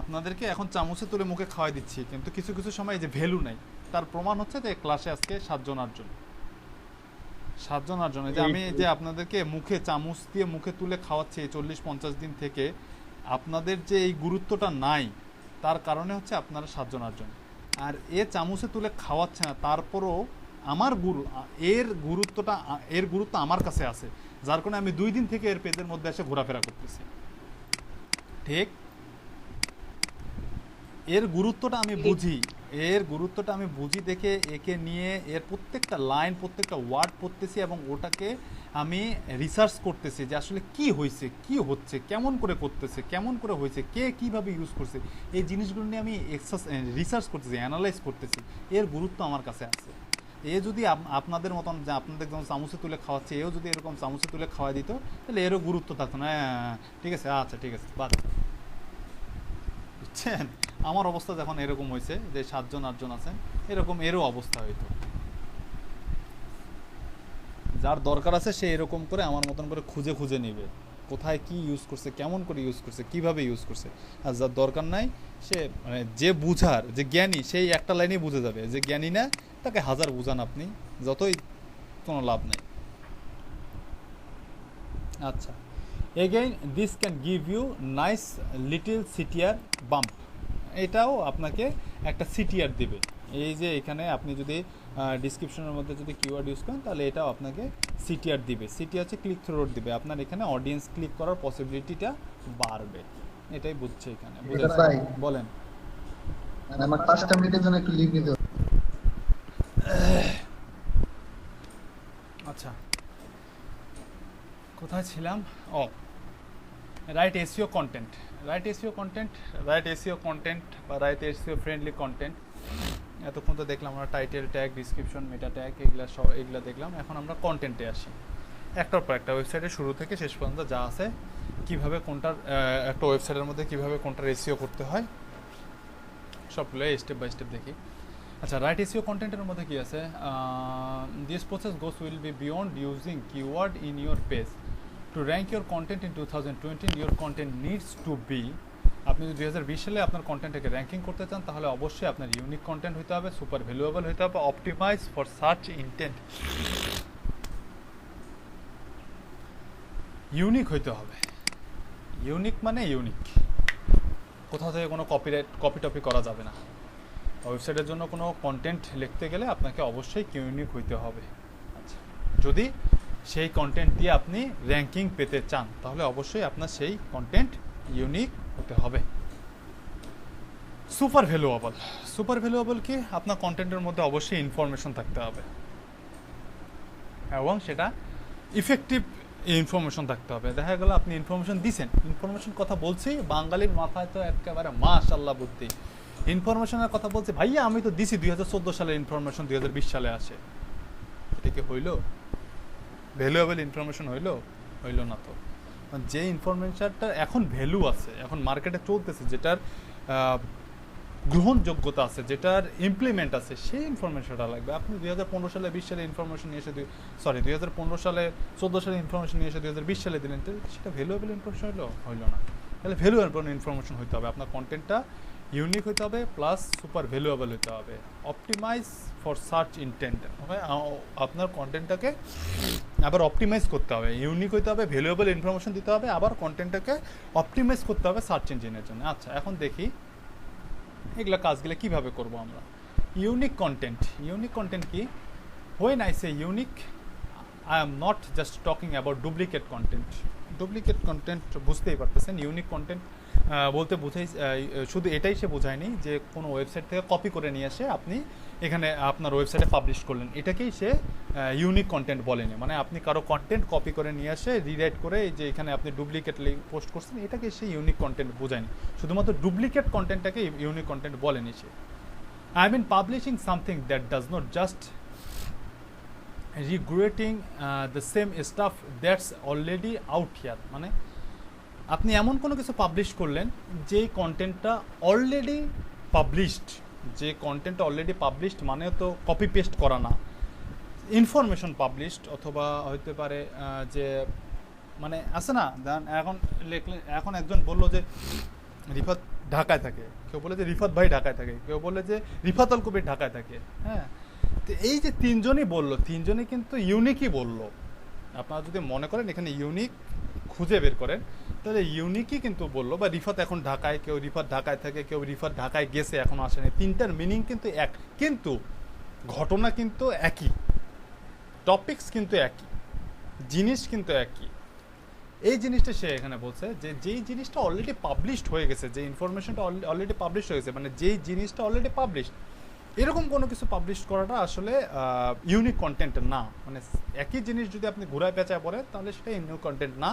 আপনাদেরকে এখন চামচে তুলে মুখে খাওয়াই দিচ্ছি, কিন্তু কিছু কিছু সময় এই যে ভ্যালু নাই। তার প্রমাণ হচ্ছে যে ক্লাসে আজকে 7 জন 8 জন যে আমি যে আপনাদেরকে মুখে চামচ দিয়ে মুখে তুলে খাওয়াচ্ছি 40-50 দিন থেকে, আপনাদের যে এই গুরুত্বটা নাই তার কারণে হচ্ছে আপনারা 7 জন 8 জন। আর এ চামচে তুলে খাওয়াচ্ছে না, তারপরও আমার এর গুরুত্ব আমার কাছে আছে, যার কারণে আমি 2 দিন থেকে এর পেজের মধ্যে এসে ঘোরাফেরা করতেছি। ঠিক? এর গুরুত্বটা আমি বুঝি দেখে একে নিয়ে এর প্রত্যেকটা লাইন, প্রত্যেকটা ওয়ার্ড পড়তেছি এবং ওটাকে আমি রিসার্চ করতেছি যে আসলে কি হয়েছে, কি হচ্ছে, কেমন করে করতেছে, কেমন করে হয়েছে, কে কিভাবে ইউজ করছে। এই জিনিসগুলো নিয়ে আমি রিসার্চ করতেছি, অ্যানালাইজ করতেছি। এর গুরুত্ব আমার কাছে আছে। এ যদি আপনাদের মতন, যে আপনাদের যেমন চামচে তুলে খাওয়াচ্ছে, এও যদি এরকম চামচে তুলে খাওয়া দিত, তাহলে এরও গুরুত্ব থাকতো না। ঠিক আছে, আচ্ছা ঠিক আছে, বাদ। বুঝছেন? আমার অবস্থা যখন এরকম হয়েছে যে 7 জন 8 জন আছেন, এরকম এরও অবস্থা হইতো। যার দরকার আছে সে এরকম করে আমার মতন করে খুঁজে খুঁজে নিবে কোথায় কি ইউজ করছে, কেমন করে ইউজ করছে, কিভাবে ইউজ করছে। আর যার দরকার নাই সে মানে যে বুঝার, যে জ্ঞানী, সেই একটা লাইনেই বুঝে যাবে। যে জ্ঞানী না তাকে 1000 বুঝান আপনি, যতই, কোনো লাভ নেই। আচ্ছা, again this can give you nice little CTR bump. এটাও আপনাকে একটা সিটিআর দিবে। এই যে এখানে আপনি যদি ডিসক্রিপশনের মধ্যে যদি কিওয়ার্ড ইউজ করেন, তাহলে এটাও আপনাকে সিটিআর দিবে। সিটিআর হচ্ছে ক্লিক থ্রু রেট দিবে, আপনার এখানে অডিয়েন্স ক্লিক করার পসিবিলিটিটা বাড়বে। এটাই বুঝছে এখানে। বলেন। আমার 5টা মিনিটের জন্য একটু লিভ নিতে হবে। আচ্ছা, কোথায় ছিলাম? ও, write SEO content. Write SEO content বা রাইট এসইও ফ্রেন্ডলি কন্টেন্ট। এতক্ষণ তো দেখলাম আমরা title tag, description, meta tag, এগুলা দেখলাম। এখন আমরা কন্টেন্টে আসি। একটার পর একটা ওয়েবসাইটের শুরু থেকে শেষ পর্যন্ত যা আছে, কিভাবে কোনটার একটা ওয়েবসাইটের মধ্যে কিভাবে কোনটার এসইও করতে হয়, সবগুলো স্টেপ বাই স্টেপ দেখি। আচ্ছা, রাইট এসইও কন্টেন্টের মধ্যে কি আছে? This process goes will be beyond using keyword in your page to rank your content in 2020। Your content needs to be, আপনি যদি 2020 সালে আপনার কন্টেন্টটাকে র্যাঙ্কিং করতে চান, তাহলে অবশ্যই আপনার ইউনিক কন্টেন্ট হতে হবে, সুপার ভ্যালুয়েবল হতে হবে, optimise for search intent, unique হইতে হবে। ইউনিক মানে ইউনিক, কোথাও থেকে কোনো কপি টপি করা যাবে না। ওয়েবসাইটের জন্য কোনো কন্টেন্ট লিখতে গেলে আপনাকে অবশ্যই ইউনিক হইতে হবে। আচ্ছা, যদি সেই কন্টেন্ট দিয়ে আপনি র্যাঙ্কিং পেতে চান, তাহলে অবশ্যই আপনার সেই কন্টেন্ট ইউনিক হতে হবে। সুপার ভ্যালুয়েবল কি? আপনার কন্টেন্টের মধ্যে অবশ্যই ইনফরমেশন থাকতে হবে এবং সেটা ইফেক্টিভ ইনফরমেশন থাকতে হবে। দেখা গেল আপনি ইনফরমেশন দিছেন, ইনফরমেশন কথা বলছি, বাঙালির মাথায় তো একেবারে মাশাআল্লাহ বুদ্ধি। ইনফরমেশনের কথা বলছে, ভাইয়া আমি তো দিছি 2014 সালের ইনফরমেশন 2020 সালে আসে। এটা কি হইল ভ্যালুয়েবল ইনফরমেশন? হইল না তো। যে ইনফরমেশনটা এখন ভ্যালু আছে, এখন মার্কেটে চলতেছে, যেটার গ্রহণযোগ্যতা আছে, যেটার ইমপ্লিমেন্ট আছে, সেই ইনফরমেশনটা লাগবে। আপনি 2015 সালে 20 সালে ইনফরমেশন নিয়ে এসে 2015 সালে 14 সালে ইনফরমেশন নিয়ে এসে 2020 সালে দিলেন, সেটা ভ্যালুয়েবল ইনফরমেশন হইল না। তাহলে ভ্যালুয়েবল ইনফরমেশন হইতে হবে। আপনার কন্টেন্টটা ইউনিক হতে হবে প্লাস সুপার ভ্যালুয়েবল হতে হবে, অপটিমাইজ ফর সার্চ ইন্টেন্ট, আপনার কন্টেন্টটাকে আবার অপটিমাইজ করতে হবে, ইউনিক হতে হবে, ভ্যালুয়েবল ইনফরমেশন দিতে হবে, আবার কন্টেন্টটাকে অপটিমাইজ করতে হবে সার্চ ইঞ্জিনের জন্য। আচ্ছা এখন দেখি এগুলো কাজগুলো কিভাবে করব আমরা। ইউনিক কন্টেন্ট কি? When I say unique I am not just talking about duplicate content বুঝতেই পারতেছেন। ইউনিক কন্টেন্ট বলতে বোঝাই শুধু এটাই সে বোঝায়নি যে কোনো ওয়েবসাইট থেকে কপি করে নিয়ে এসে আপনি এখানে আপনার ওয়েবসাইটে পাবলিশ করলেন, এটাকেই সে ইউনিক কন্টেন্ট বলেনি। মানে আপনি কারো কন্টেন্ট কপি করে নিয়ে এসে রিরাইট করে যে এখানে আপনি ডুপ্লিকেট পোস্ট করছেন, এটাকে সে ইউনিক কন্টেন্ট বোঝায়নি, শুধুমাত্র ডুপ্লিকেট কন্টেন্টটাকে ইউনিক কন্টেন্ট বলেনি সে। I mean publishing something that does not just regretting the same stuff that's already out here. মানে আপনি এমন কোনো কিছু পাবলিশ করলেন যেই কন্টেন্টটা অলরেডি পাবলিশড, মানে তো কপি পেস্ট করা না, ইনফরমেশন পাবলিশড, অথবা হইতে পারে যে মানে আছে না এখন একজন বললো যে রিফাত ঢাকায় থাকে, কেউ বলে যে রিফাত ভাই ঢাকায় থাকে, কেউ বলে যে রিফাত আল কবির ঢাকায় থাকে। হ্যাঁ, তো এই যে তিনজনই কিন্তু ইউনিকই বললো। আপনারা যদি মনে করেন এখানে ইউনিক খুঁজে বের করেন তাহলে ইউনিকই কিন্তু বললো, বা রিফাত এখন ঢাকায়, কেউ রিফাত ঢাকায় থাকে, কেউ রিফাত ঢাকায় গেছে এখন আসেনি, তিনটার মিনিং কিন্তু এক, কিন্তু ঘটনা কিন্তু একই, টপিকস কিন্তু একই, জিনিস কিন্তু একই। এই জিনিসটা সে এখানে বলছে যে যেই জিনিসটা অলরেডি পাবলিশড হয়ে গেছে, যে ইনফরমেশনটা অলরেডি পাবলিশ হয়ে গেছে, মানে যেই জিনিসটা অলরেডি পাবলিশড, এরকম কোনো কিছু পাবলিশ করাটা আসলে ইউনিক কন্টেন্ট না। মানে একই জিনিস যদি আপনি ঘুরায় পেঁচায় পড়েন তাহলে সেটা ইউনিক কন্টেন্ট না,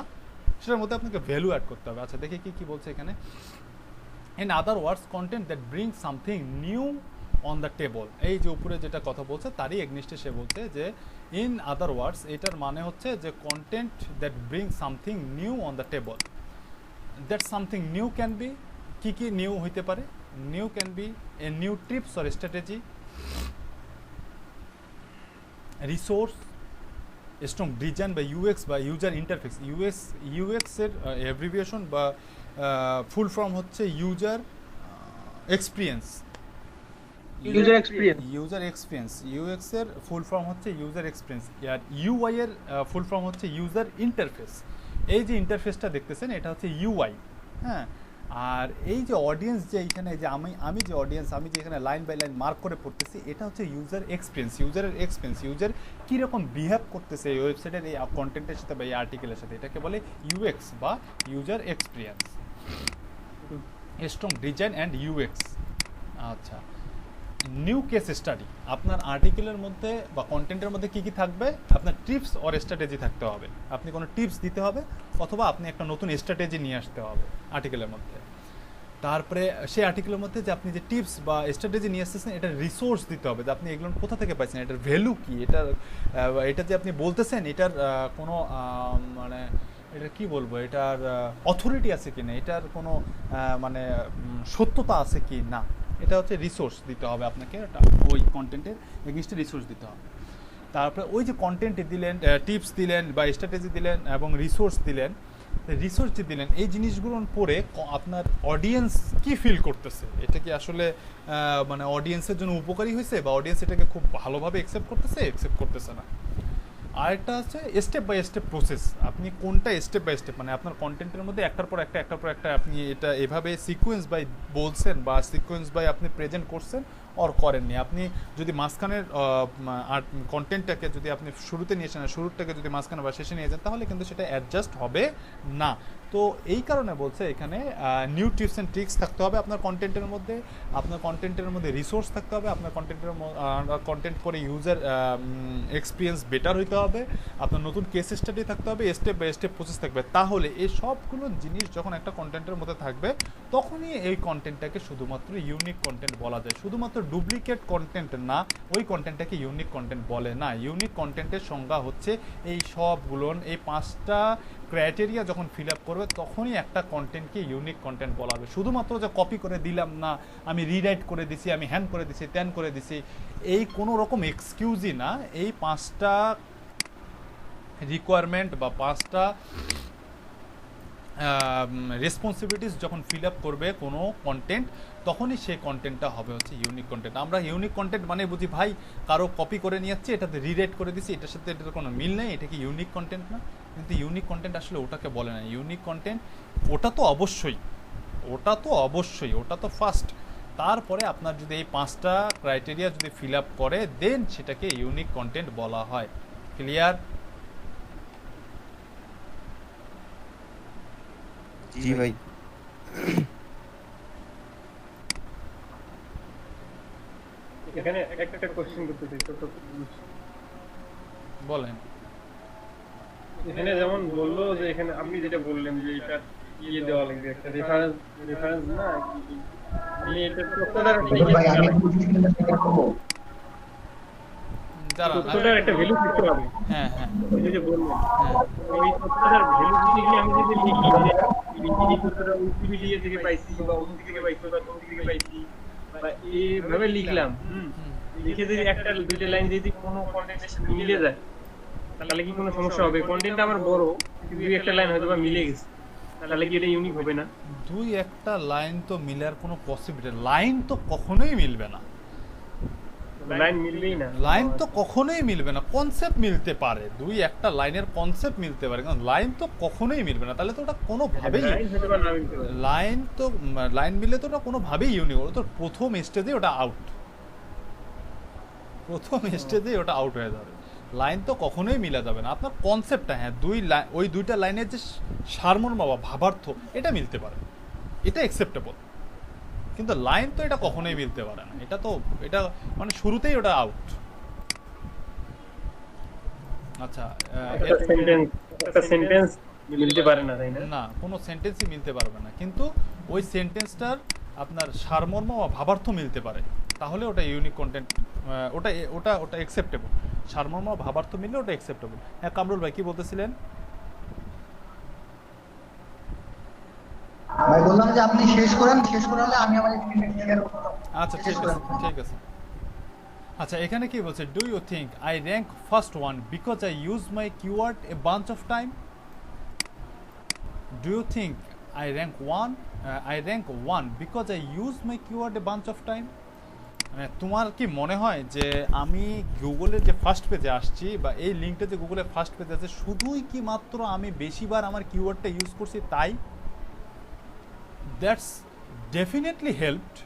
সেটার মধ্যে আপনাকে ভ্যালু অ্যাড করতে হবে। আচ্ছা দেখি কি বলছে এখানে। In other words content that bring something new on the table, এই যে উপরে যেটা কথা বলছে তারই এগনিস্টে সে বলছে যে ইন আদার ওয়ার্ডস, এটার মানে হচ্ছে যে content that bring something new on the table. That something new can be, কি নিউ হইতে পারে? New can be a new tips or strategy, resource, a strong design by UX by user interface। UX এর abbreviation বা full form হচ্ছে user experience। UX এর full form হচ্ছে user experience, আর UI এর full form হচ্ছে user interface. এই যে ইন্টারফেসটা দেখতেছেন এটা হচ্ছে UI। হ্যাঁ, আর এই যে অডিয়েন্স, যে এইখানে যে আমি যে অডিয়েন্স, আমি যে এখানে লাইন বাই লাইন মার্ক করে পড়তেছি, এটা হচ্ছে ইউজার এক্সপিরিয়েন্স, ইউজার কীরকম বিহেভ করতেছে এই ওয়েবসাইটের এই কন্টেন্টের সাথে বা এই আর্টিকেলের সাথে, এটাকে বলে UX বা user experience, strong design and UX। আচ্ছা, নিউ কেস স্টাডি, আপনার আর্টিকেলের মধ্যে বা কন্টেন্টের মধ্যে কি থাকবে? আপনার টিপস অর স্ট্র্যাটেজি থাকতে হবে, আপনি কোনো টিপস দিতে হবে অথবা আপনি একটা নতুন স্ট্র্যাটেজি নিয়ে আসতে হবে আর্টিকেলের মধ্যে। তারপরে সেই আর্টিকেলের মধ্যে যে আপনি যে টিপস বা স্ট্র্যাটেজি নিয়ে আসতেছেন এটার রিসোর্স দিতে হবে, যে আপনি এগুলো কোথা থেকে পাইছেন, এটার ভ্যালু কি, এটা যে আপনি বলতেছেন এটার কোনো মানে এটা কি বলবো, এটার অথরিটি আছে কি না, এটার কোনো মানে সত্যতা আছে কি না, এটা হচ্ছে রিসোর্স দিতে হবে আপনাকে, ওই কন্টেন্টের এগেইনস্টে রিসোর্স দিতে হবে। তারপরে ওই যে কন্টেন্ট দিলেন, টিপস দিলেন বা স্ট্র্যাটেজি দিলেন এবং রিসোর্স দিলেন, রিসোর্স যে দিলেন এই জিনিসগুলো পরে আপনার অডিয়েন্স কি ফিল করতেছে, এটা কি আসলে মানে অডিয়েন্সের জন্য উপকারী হয়েছে বা অডিয়েন্স এটাকে খুব ভালোভাবে অ্যাকসেপ্ট করতেছে না। আরেকটা আছে স্টেপ বাই স্টেপ প্রসেস, আপনি কোনটা স্টেপ বাই স্টেপ, মানে আপনার কন্টেন্টের মধ্যে একটার পর একটা আপনি এটা এভাবে সিকোয়েন্স বাই বলছেন বা সিকোয়েন্স বাই আপনি প্রেজেন্ট করছেন অর করেননি। আপনি যদি মাঝখানের কন্টেন্টটাকে যদি আপনি শুরুতে নিয়েছেন, শুরুটাকে যদি মাঝখানে বা শেষে নিয়ে যান তাহলে কিন্তু সেটা অ্যাডজাস্ট হবে না। তো এই কারণে বলছে এখানে নিউ টিপস অ্যান্ড ট্রিক্স থাকতে হবে আপনার কন্টেন্টের মধ্যে, আপনার কন্টেন্টের মধ্যে রিসোর্স থাকতে হবে, আপনার কন্টেন্ট করে ইউজার এক্সপিরিয়েন্স বেটার হইতে হবে, আপনার নতুন কেস স্টাডি থাকতে হবে, স্টেপ বাই স্টেপ প্রসেস থাকবে। তাহলে এই সবগুলো জিনিস যখন একটা কন্টেন্টের মধ্যে থাকবে তখনই এই কন্টেন্টটাকে শুধুমাত্র ইউনিক কন্টেন্ট বলা যায়, শুধুমাত্র ডুপ্লিকেট কন্টেন্ট না, ওই কন্টেন্টটাকে ইউনিক কন্টেন্ট বলে না। ইউনিক কন্টেন্টের সংজ্ঞা হচ্ছে এই সবগুলো, এই 5টা ক্রাইটেরিয়া যখন ফিল আপ করবে তখনই একটা কন্টেন্টকে ইউনিক কন্টেন্ট বলা হবে। শুধুমাত্র যে কপি করে দিলাম না, আমি রিরাইট করে দিছি, আমি হ্যান করে দিছি, ত্যান করে দিছি, এই কোনো রকম এক্সকিউজই না। এই 5টা রিকোয়ারমেন্ট বা 5টা রেসপন্সিবিলিটিস যখন ফিল আপ করবে কোনো কন্টেন্ট, তখনই সেই কন্টেন্টটা হবে হচ্ছে ইউনিক কন্টেন্ট। আমরা ইউনিক কন্টেন্ট মানে বুঝি ভাই কারো কপি করে নিয়ে যাচ্ছে, এটাতে রিরেট করে দিচ্ছি, এটার সাথে এটার কোনো মিল নেই, এটা কি ইউনিক কন্টেন্ট না? কিন্তু ইউনিক কন্টেন্ট আসলে ওটাকে বলে না। ইউনিক কন্টেন্ট ওটা তো অবশ্যই, ওটা তো ফার্স্ট। তারপরে আপনার যদি এই 5টা ক্রাইটেরিয়া যদি ফিল আপ করে, দেন সেটাকে ইউনিক কন্টেন্ট বলা হয়। ক্লিয়ার? জি ভাই। এখানে একটা কোশ্চেন করতে চাই, ছোট বলেন। এখানে যেমন বললো যে এখানে আপনি যেটা বললেন যে এটা ইয়ে দেওয়া লাগবে, একটা রেফারেন্স না, আমি এটা ভাই আমি তথ্যটার একটা ভ্যালু দিতে হবে। হ্যাঁ হ্যাঁ ওই যে বললেন ওই তথ্যটার ভ্যালু দিতে গিয়ে আমি যদি লিখি যে এই তথ্যটা উইকিপিডিয়া থেকে পাইছি বা অন্য থেকে পাইছি বা কোন থেকে পাইছি বা এইভাবে লিখলাম, লিখে যদি একটা দুইটা লাইন যদি কোনো কন্টেন্টের সাথে মিলে যায়, তাহলে কি কোনো সমস্যা হবে? কন্টেন্ট আমার বড়, কিন্তু দুই একটা লাইন হয়তো বা মিলে গেছে, তাহলে কি এটা ইউনিক হবে না? দুই একটা লাইন তো মিলার কোনো পসিবিলিটি, লাইন তো কখনোই মিলবে না, লাইন মিলবেই না, লাইন তো কখনোই মিলবে না। কনসেপ্ট মিলতে পারে, দুই একটা লাইনের কনসেপ্ট মিলতে পারে, কিন্তু লাইন তো কখনোই মিলবে না। তাহলে তো ওটা কোনোভাবেই লাইন মিললে তো ওটা কোনোভাবেই ইউনিক, ওটা তো প্রথম স্টেজে ওটা আউট, প্রথম স্টেজে ওটা আউট হয়ে যাবে। লাইন তো কখনোই মিলা যাবে না। আপনার কনসেপ্টটা, হ্যাঁ ওই দুইটা লাইনের যে সারমর্ম বা ভাবার্থ এটা মিলতে পারে, এটা অ্যাকসেপ্টেবল, কিন্তু লাইন তো এটা কখনোই মিলতে পারে না। এটা মানে শুরুতেই ওটা আউট। আচ্ছা, একটা সেন্টেন্স মিলতে পারে না, তাই না? না, কোনো সেন্টেন্সই মিলতে পারবে না, কিন্তু ওই সেন্টেন্সটার আপনার সারমর্ম বা ভাবার্থ মিলতে পারে, তাহলে ওটা ইউনিক কন্টেন্ট, ওটা ওটা ওটা অ্যাকসেপ্টেবল। সারমর্ম ভাবার্থ মিললে ওটা অ্যাকসেপ্টেবল। হ্যাঁ কামরুল ভাই কি বলতেছিলেন? আমি বললাম যে আপনি শেষ করালে আমি আমার এক্সপেরিয়েন্স শেয়ার করব। আচ্ছা ঠিক আছে। আচ্ছা, এখানে কি বলছে? Do you think I rank first one because I use my keyword a bunch of time? Do you think I rank one because I use my keyword a bunch of time? মানে তোমার কি মনে হয় যে আমি গুগলের যে first পেজে আসছি, বা এই লিঙ্কটা যে গুগলের ফার্স্ট পেজে আছে, শুধুই কি মাত্র আমি বেশিবার আমার কিওয়ার্ডটা ইউজ করছি তাই? That's definitely helped,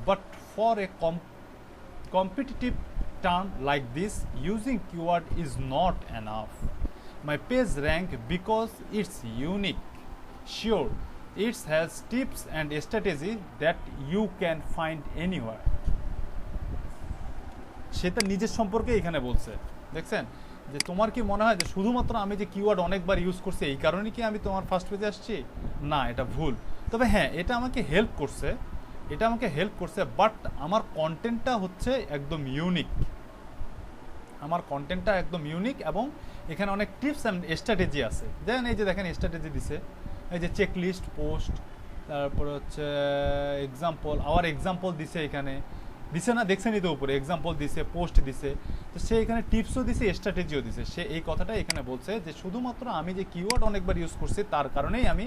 but for a competitive term like this, using keyword is not enough. My page rank because it's unique. Sure, it has tips and strategy that you can find anywhere. সেটা নিজের সম্পর্কে এখানে বলছে, দেখছেন? যে তোমার কি মনে হয় যে শুধুমাত্র আমি যে কিওয়ার্ড অনেকবার ইউজ করছি এই কারণে কি আমি তোমার ফার্স্ট পেজে আসছি? না, এটা ভুল। তবে হ্যাঁ, এটা আমাকে হেল্প করছে, বাট আমার কন্টেন্টটা হচ্ছে একদম ইউনিক, এবং এখানে অনেক টিপস অ্যান্ড স্ট্র্যাটেজি আছে। দেখেন, এই যে দেখেন স্ট্র্যাটেজি দিছে, এই যে চেকলিস্ট, পোস্ট, তারপর হচ্ছে এক্সাম্পল দিছে, এখানে দিছে না, দেখছেনই তো উপরে এক্সাম্পল দিছে, পোস্ট দিছে, তো সে এখানে টিপসও দিছে, স্ট্র্যাটেজিও দিছে। সে এই কথাটা এখানে বলছে যে শুধুমাত্র আমি যে কিওয়ার্ড অনেকবার ইউজ করছি তার কারণেই আমি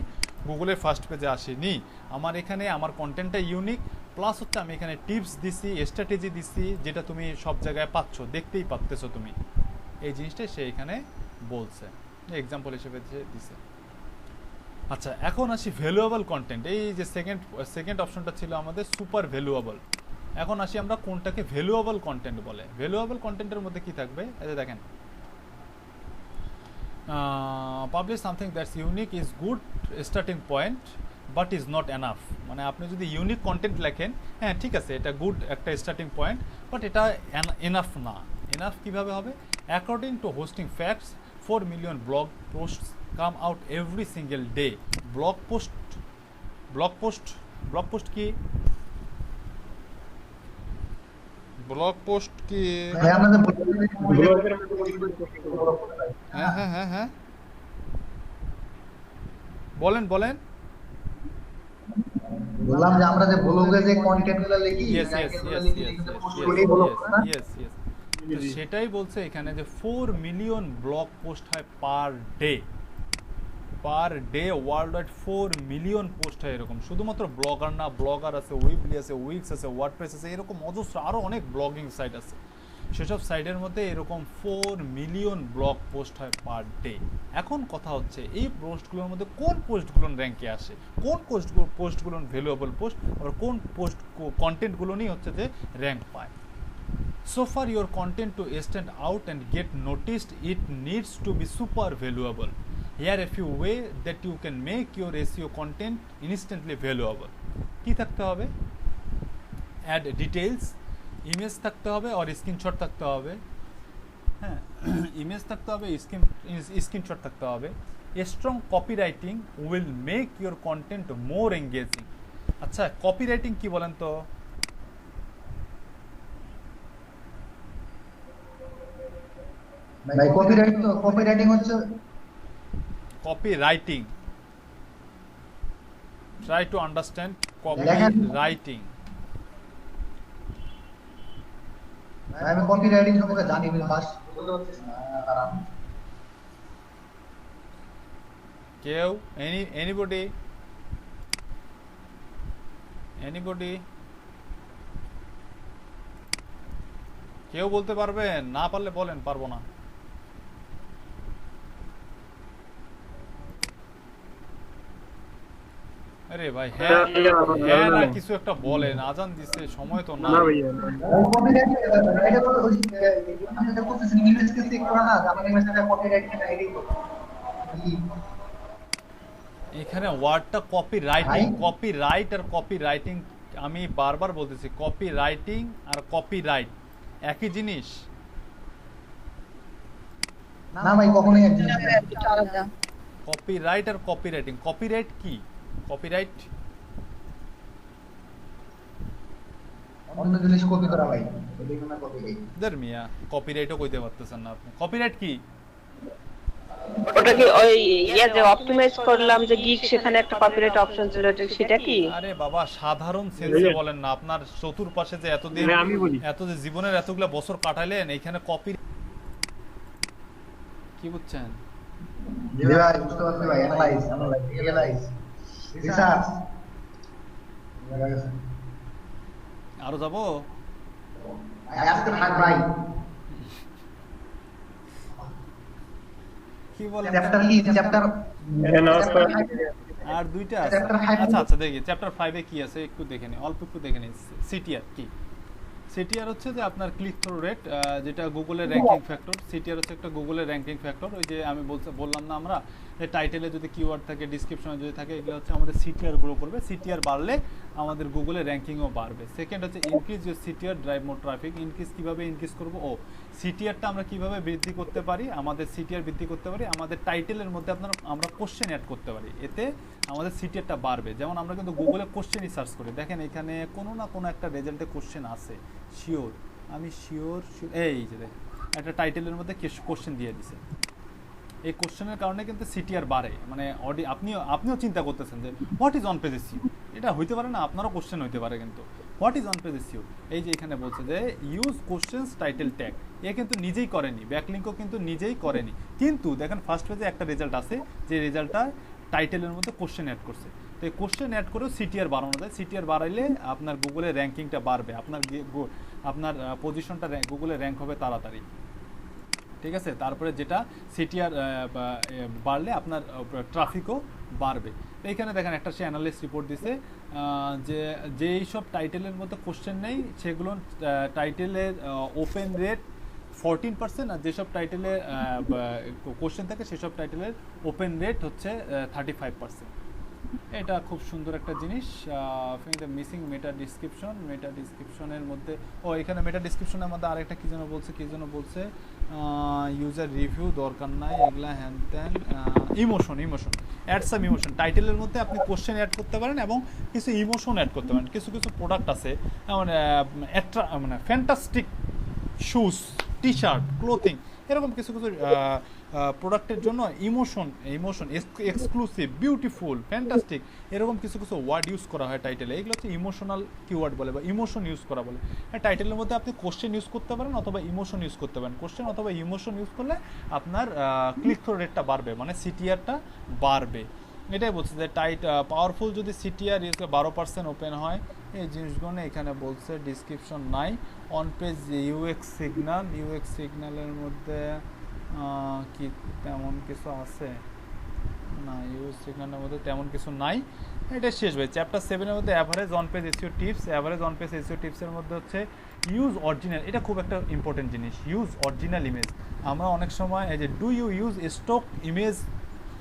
গুগলের ফার্স্ট পেজে আসিনি। আমার এখানে আমার কন্টেন্টটা ইউনিক, প্লাস হচ্ছে আমি এখানে টিপস দিছি, স্ট্র্যাটেজি দিছি, যেটা তুমি সব জায়গায় পাচ্ছ, দেখতেই পাচ্তেছো তুমি। এই জিনিসটাই সে এখানে বলছে, এক্সাম্পল হিসেবে দিছে। আচ্ছা, এখন আসি ভ্যালুয়েবল কন্টেন্ট। এই যে সেকেন্ড অপশনটা ছিল আমাদের সুপার ভ্যালুয়েবল। এখন আসি আমরা কোনটাকে ভ্যালুয়েবল কন্টেন্ট বলে। ভ্যালুয়েবল কন্টেন্টের মধ্যে কি থাকবে? এই যে দেখেন, publish something that's unique is good starting point but is not enough. মানে আপনি যদি ইউনিক কন্টেন্ট লেখেন, হ্যাঁ ঠিক আছে, এটা গুড একটা স্টার্টিং পয়েন্ট, বাট এটা এনাফ না। এনাফ কিভাবে হবে? According to hosting facts 4 million blog posts come out every single day. Blog post কি? ব্লগ পোস্ট কি? হ্যাঁ, বলেন। বললাম যে আমরা যে ব্লগে যে কন্টেন্টগুলো লিখি, সেটাই বলছে এখানে যে 4 মিলিয়ন ব্লগ পোস্ট হয় per day. Per day world wide 4 million post হয় এরকম। শুধুমাত্র ব্লগার না, ব্লগার আছে, উইবলি আছে, উইক্স আছে, ওয়ার্ডপ্রেস আছে, এরকম অজস্র আরও অনেক ব্লগিং সাইট আছে। সেসব সাইটের মধ্যে এরকম 4 মিলিয়ন ব্লগ পোস্ট হয় পার ডে। এখন কথা হচ্ছে এই পোস্টগুলোর মধ্যে কোন পোস্টগুলো র্যাঙ্কে আসে, কোন পোস্টগুলো ভ্যালুয়েবল পোস্ট, আবার কোন পোস্ট কন্টেন্টগুলো নিয়ে হচ্ছে যে র্যাঙ্ক পায়। So for your content to stand out and get noticed, it needs to be super valuable. Here a few ways that you can make your SEO content instantly valuable. কি থাকতে হবে? Add details, image থাকতে হবে আর screenshot থাকতে হবে। হ্যাঁ, image থাকতে হবে, স্ক্রিনশট থাকতে হবে। A strong copywriting will make your content more engaging. আচ্ছা, কপিরাইটিং কি বলেন তো? ভাই কপিরাইটিং হচ্ছে copywriting. Try to understand copywriting. আমি কপিরাইটিং সম্পর্কে জানি বাস বলতে পারছিস না কারণ কেউ anybody কেউ বলতে পারবেন? না পারলে বলেন, পারবো না। আরে ভাই, হ্যাঁ হ্যাঁ না কিছু একটা বলেন, আজান দিচ্ছে, সময় তো না। কপিরাইটিং এটা তো ওই আমি যেটা করতেছি ইংলিশকে চেক করা না আমাদের মেসেজে কপিরাইটিং আইডি এখানে ওয়ার্ডটা কপিরাইট আর কপিরাইটিং, আমি বারবার বলতেছি কপিরাইটিং আর কপিরাইট একই জিনিস না ভাই, কখনোই এক জিনিস না। কপিরাইট আর কপিরাইটিং, কপিরাইট কি? কপিরাইট অন্য জিনিস কপি করা ভাই, দেখুন না কপিরাইট দের মিয়া, কপিরাইটও কইতে পারতেছেন না আপনি। কপিরাইট কি? ওটা কি ওই যে অপটিমাইজ করলাম যে গিগ, সেখানে একটা কপিরাইট অপশন ছিল, সেটা কি? আরে বাবা, সাধারণ সেন্সে বলেন না। আপনার চতুর্পাশে যে এতদিন এত যে জীবনের এতগুলা বছর কাটাইলেন, এইখানে কপি কি বুঝছেন? জি ভাই, বুঝতে পারছি ভাই। অ্যানালাইজ রিসার্চ আরো যাবো? আজকে থাক ভাই, কি বলেন? চ্যাপ্টার আর দুইটা আছে। আচ্ছা দেখি চ্যাপ্টার 5 এ কি আছে একটু দেখে নিই, অল্প একটু দেখে নিই। সিটিআর কি? সিটিআর হচ্ছে যে আপনার ক্লিক থ্রু রেট, যেটা গুগলের র্যাঙ্কিং ফ্যাক্টর। সিটিআর হচ্ছে একটা গুগলের র্যাঙ্কিং ফ্যাক্টর। ওই যে আমি বললাম না আমরা যে টাইটেলে যদি কিওয়ার্ড থাকে, ডিসক্রিপশনে যদি থাকে, এগুলো হচ্ছে আমাদের সিটিআর গ্রো করবে। সিটিআর বাড়লে আমাদের গুগলের র্যাঙ্কিংও বাড়বে। সেকেন্ড হচ্ছে increase your CTR, drive more traffic. কিভাবে ইনক্রিজ করব? সিটিআরটা আমরা কিভাবে বৃদ্ধি করতে পারি? আমাদের সিটিআর বৃদ্ধি করতে পারি আমাদের টাইটেলের মধ্যে আমরা কোশ্চেন অ্যাড করতে পারি, এতে আমাদের সিটিআরটা বাড়বে। যেমন আমরা কিন্তু গুগলে কোশ্চেনই সার্চ করি, দেখেন এখানে কোনো না কোনো একটা রেজাল্টে কোশ্চেন আছে, শিওর, আমি শিওর। এই যে দেখেন একটা টাইটেলের মধ্যে কোশ্চেন দিয়ে দিছে। এই কোশ্চেনের কারণে কিন্তু সিটিআর বাড়ে। মানে আপনিও চিন্তা করতেছেন যে what is on page SEO, এটা হইতে পারে না, আপনারও কোশ্চেন হইতে পারে কিন্তু what is on page SEO. এই যে এখানে বলছে যে ইউজ কোশ্চেনস টাইটেল ট্যাগ, এ কিন্তু নিজেই করেনি, ব্যাকলিঙ্কও কিন্তু নিজেই করেনি, কিন্তু দেখেন ফার্স্ট পেজে একটা রেজাল্ট আছে, যে রেজাল্টটা টাইটেলের মধ্যে কোশ্চেন অ্যাড করছে। তো এই কোশ্চেন অ্যাড করেও সিটিআর বাড়ানো যায়। সিটিআর বাড়াইলে আপনার গুগলের র্যাঙ্কিংটা বাড়বে, আপনার পজিশনটা গুগলে র্যাঙ্ক হবে তাড়াতাড়ি, ঠিক আছে। তারপরে যেটা সিটিআর বাড়লে আপনার ট্রাফিকও বাড়বে। তো এইখানে দেখেন একটা সে অ্যানালিস্ট রিপোর্ট দিছে যে এইসব টাইটেলের মধ্যে কোশ্চেন নেই সেগুলো টাইটেলের ওপেন রেট 14%, আর যেসব টাইটেলে কোশ্চেন থাকে সেসব টাইটেলের ওপেন রেট হচ্ছে 35%। এটা খুব সুন্দর একটা জিনিস। মিসিং মেটা ডিসক্রিপশনের মধ্যে এখানে মেটা ডিসক্রিপশনের মধ্যে আরেকটা কি যেন বলছে ইউজার রিভিউ দরকার নাই, এগুলা হ্যান ত্যান। Emotion add some emotion. টাইটেলের মধ্যে আপনি কোশ্চেন অ্যাড করতে পারেন এবং কিছু ইমোশন অ্যাড করতে পারেন। কিছু প্রোডাক্ট আছে মানে fantastic shoes, T shirt, clothing, এরকম কিছু প্রোডাক্টের জন্য ইমোশন এক্সক্লুসিভ, বিউটিফুল, ফ্যান্টাস্টিক, এরকম কিছু কিছু ওয়ার্ড ইউজ করা হয় টাইটেলে। এগুলো হচ্ছে ইমোশনাল কিওয়ার্ড বলে বা ইমোশন ইউজ করা বলে। হ্যাঁ, টাইটেলের মধ্যে আপনি কোশ্চেন ইউজ করতে পারেন অথবা ইমোশন ইউজ করতে পারেন। কোশ্চেন অথবা ইমোশন ইউজ করলে আপনার ক্লিক থ্রু রেটটা বাড়বে, মানে সিটিআরটা বাড়বে। এটাই বলছে যে পাওয়ারফুল যদি সিটিআর 12% ওপেন হয়, এই জিনিসগুলো এখানে বলছে। ডিসক্রিপশন নাই। অন পেজ ইউএক্স সিগন্যালের মধ্যে কি তেমন কিছু আছে না, ইউএক্স সিগন্যালের মধ্যে তেমন কিছু নাই। এটা শেষ ভাই। চ্যাপ্টার 7-এর মধ্যে average on page SEO tips. Average on page SEO টিপসের মধ্যে হচ্ছে ইউজ অরিজিনাল, এটা খুব একটা ইম্পর্টেন্ট জিনিস, ইউজ অরিজিনাল ইমেজ। আমরা অনেক সময় এই যে do you use stock image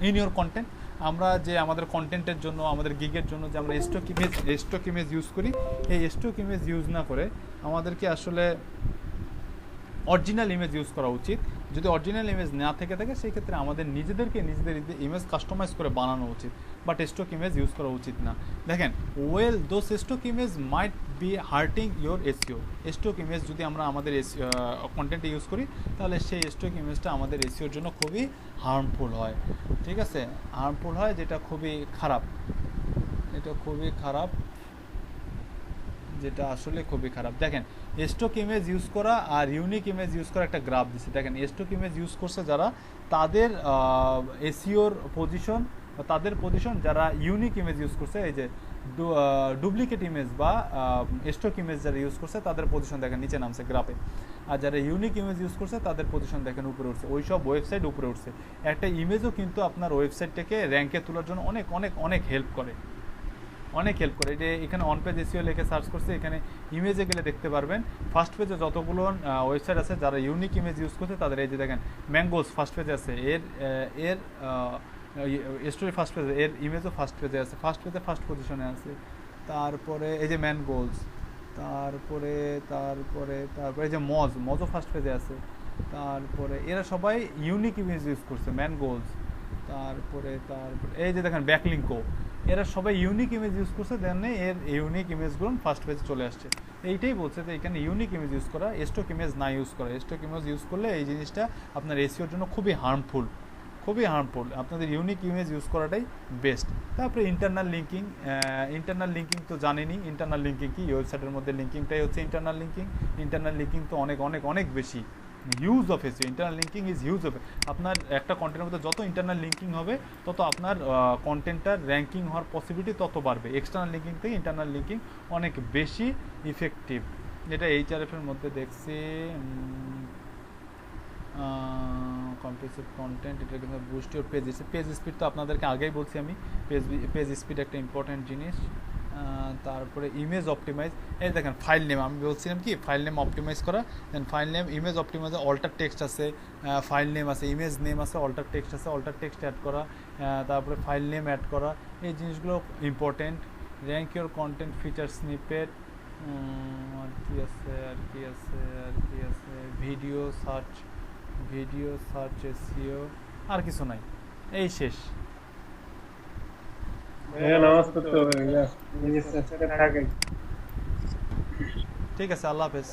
in your content, আমরা যে আমাদের কন্টেন্টের জন্য, আমাদের গিগের জন্য যে আমরা স্টক ইমেজ ইউজ করি, এই স্টক ইমেজ ইউজ না করে আমাদেরকে আসলে অরিজিনাল ইমেজ ইউজ করা উচিত। যদি অরিজিনাল ইমেজ না থেকে থাকে সেই ক্ষেত্রে আমাদের নিজেদের ইমেজ কাস্টমাইজ করে বানানো উচিত, বাট স্টক ইমেজ ইউজ করা উচিত না। দেখেন, well those stock image might be hurting your SEO. Stock image যদি আমরা আমাদের কন্টেন্টে ইউজ করি তাহলে সেই স্টক ইমেজটা আমাদের এসইওর জন্য খুবই হার্মফুল হয়। ঠিক আছে, হার্মফুল হয়, যেটা খুবই খারাপ, এটা খুবই খারাপ, যেটা আসলে খুবই খারাপ। দেখেন, স্টক ইমেজ ইউজ করা আর ইউনিক ইমেজ ইউজ করা একটা গ্রাফ দিচ্ছে। দেখেন, স্টক ইমেজ ইউজ করছে যারা, তাদের এসইওর পজিশন, তাদের পজিশন, যারা ইউনিক ইমেজ ইউজ করছে, এই যে ডুপ্লিকেট ইমেজ বা স্টক ইমেজ যারা ইউজ করছে তাদের পজিশন দেখেন নিচে নামছে গ্রাফে, আর যারা ইউনিক ইমেজ ইউজ করছে তাদের পজিশন দেখেন উপরে উঠছে। ওই সব ওয়েবসাইট উপরে উঠছে। একটা ইমেজও কিন্তু আপনার ওয়েবসাইটটাকে র্যাঙ্কে তোলার জন্য অনেক অনেক অনেক হেল্প করে, অনেক হেল্প করে। যে এখানে অন পেজ এসইও লিখে সার্চ করছে, এখানে ইমেজে গেলে দেখতে পারবেন ফার্স্ট পেজে যতগুলো ওয়েবসাইট আছে যারা ইউনিক ইমেজ ইউজ করছে তাদের, এই যে দেখেন ম্যাঙ্গোস ফার্স্ট পেজে আছে, এর স্টোরি ফার্স্ট পেজে, এর ইমেজও ফার্স্ট পেজে আছে, ফার্স্ট পেজে ফার্স্ট পজিশনে আছে। তারপরে এই যে ম্যান গোলস, তারপরে তারপরে তারপরে এই যে মজও ফার্স্ট পেজে আছে। তারপরে এরা সবাই ইউনিক ইমেজ ইউজ করছে, ম্যান গোলস। তারপরে এই যে দেখেন ব্যাকলিঙ্কও, এরা সবাই ইউনিক ইমেজ ইউজ করছে, দেন এর ইউনিক ইমেজগুলো ফার্স্ট পেজে চলে আসছে। এইটাই বলছে যে এখানে ইউনিক ইমেজ ইউজ করা, স্টক ইমেজ না ইউজ করা। স্টক ইমেজ ইউজ করলে এই জিনিসটা আপনার এসইওর জন্য খুবই হার্মফুল, খুবই হার্মফুল। আপনাদের ইউনিক ইমেজ ইউজ করাটাই বেস্ট। তারপরে ইন্টারনাল লিঙ্কিং তো জানেনই। ইন্টারনাল লিঙ্কিং কি? ওয়েবসাইটের মধ্যে লিঙ্কিংটাই হচ্ছে ইন্টারনাল লিঙ্কিং। ইন্টারনাল লিঙ্কিং তো অনেক অনেক অনেক বেশি use of SEO. Internal linking is use of. আপনার একটা কন্টেন্টের মধ্যে যত ইন্টারনাল লিঙ্কিং হবে তত আপনার কন্টেন্টটার র্যাঙ্কিং হওয়ার পসিবিলিটি তত বাড়বে। এক্সটার্নাল লিঙ্কিং থেকে ইন্টারনাল লিঙ্কিং অনেক বেশি ইফেক্টিভ। যেটা এইচআরএফ এর মধ্যে দেখছি। কম্প্রেসিভ কন্টেন্ট, এটা কিন্তু বুস্ট ইউর পেজ স্পিড তো আপনাদেরকে আগেই বলছি আমি। পেজ স্পিড একটা ইম্পর্টেন্ট জিনিস। তারপরে ইমেজ অপটিমাইজ, এই দেখেন ফাইল নেম, আমি বলছিলাম কি ফাইল নেম অপটিমাইজ করা। Then file name, image optimize, alter text আছে, ফাইল নেম আছে, ইমেজ নেম আছে, অল্টার টেক্সট আছে, অল্টার টেক্সট অ্যাড করা, তারপরে ফাইল নেম অ্যাড করা, এই জিনিসগুলো important. Rank your content feature snippet, আর কি আছে ভিডিও সার্চ এসইও, আর কিছু নাই, এই শেষ। নামাজ পড়তে হবে, ঠিক আছে, আল্লাহ হাফেজ।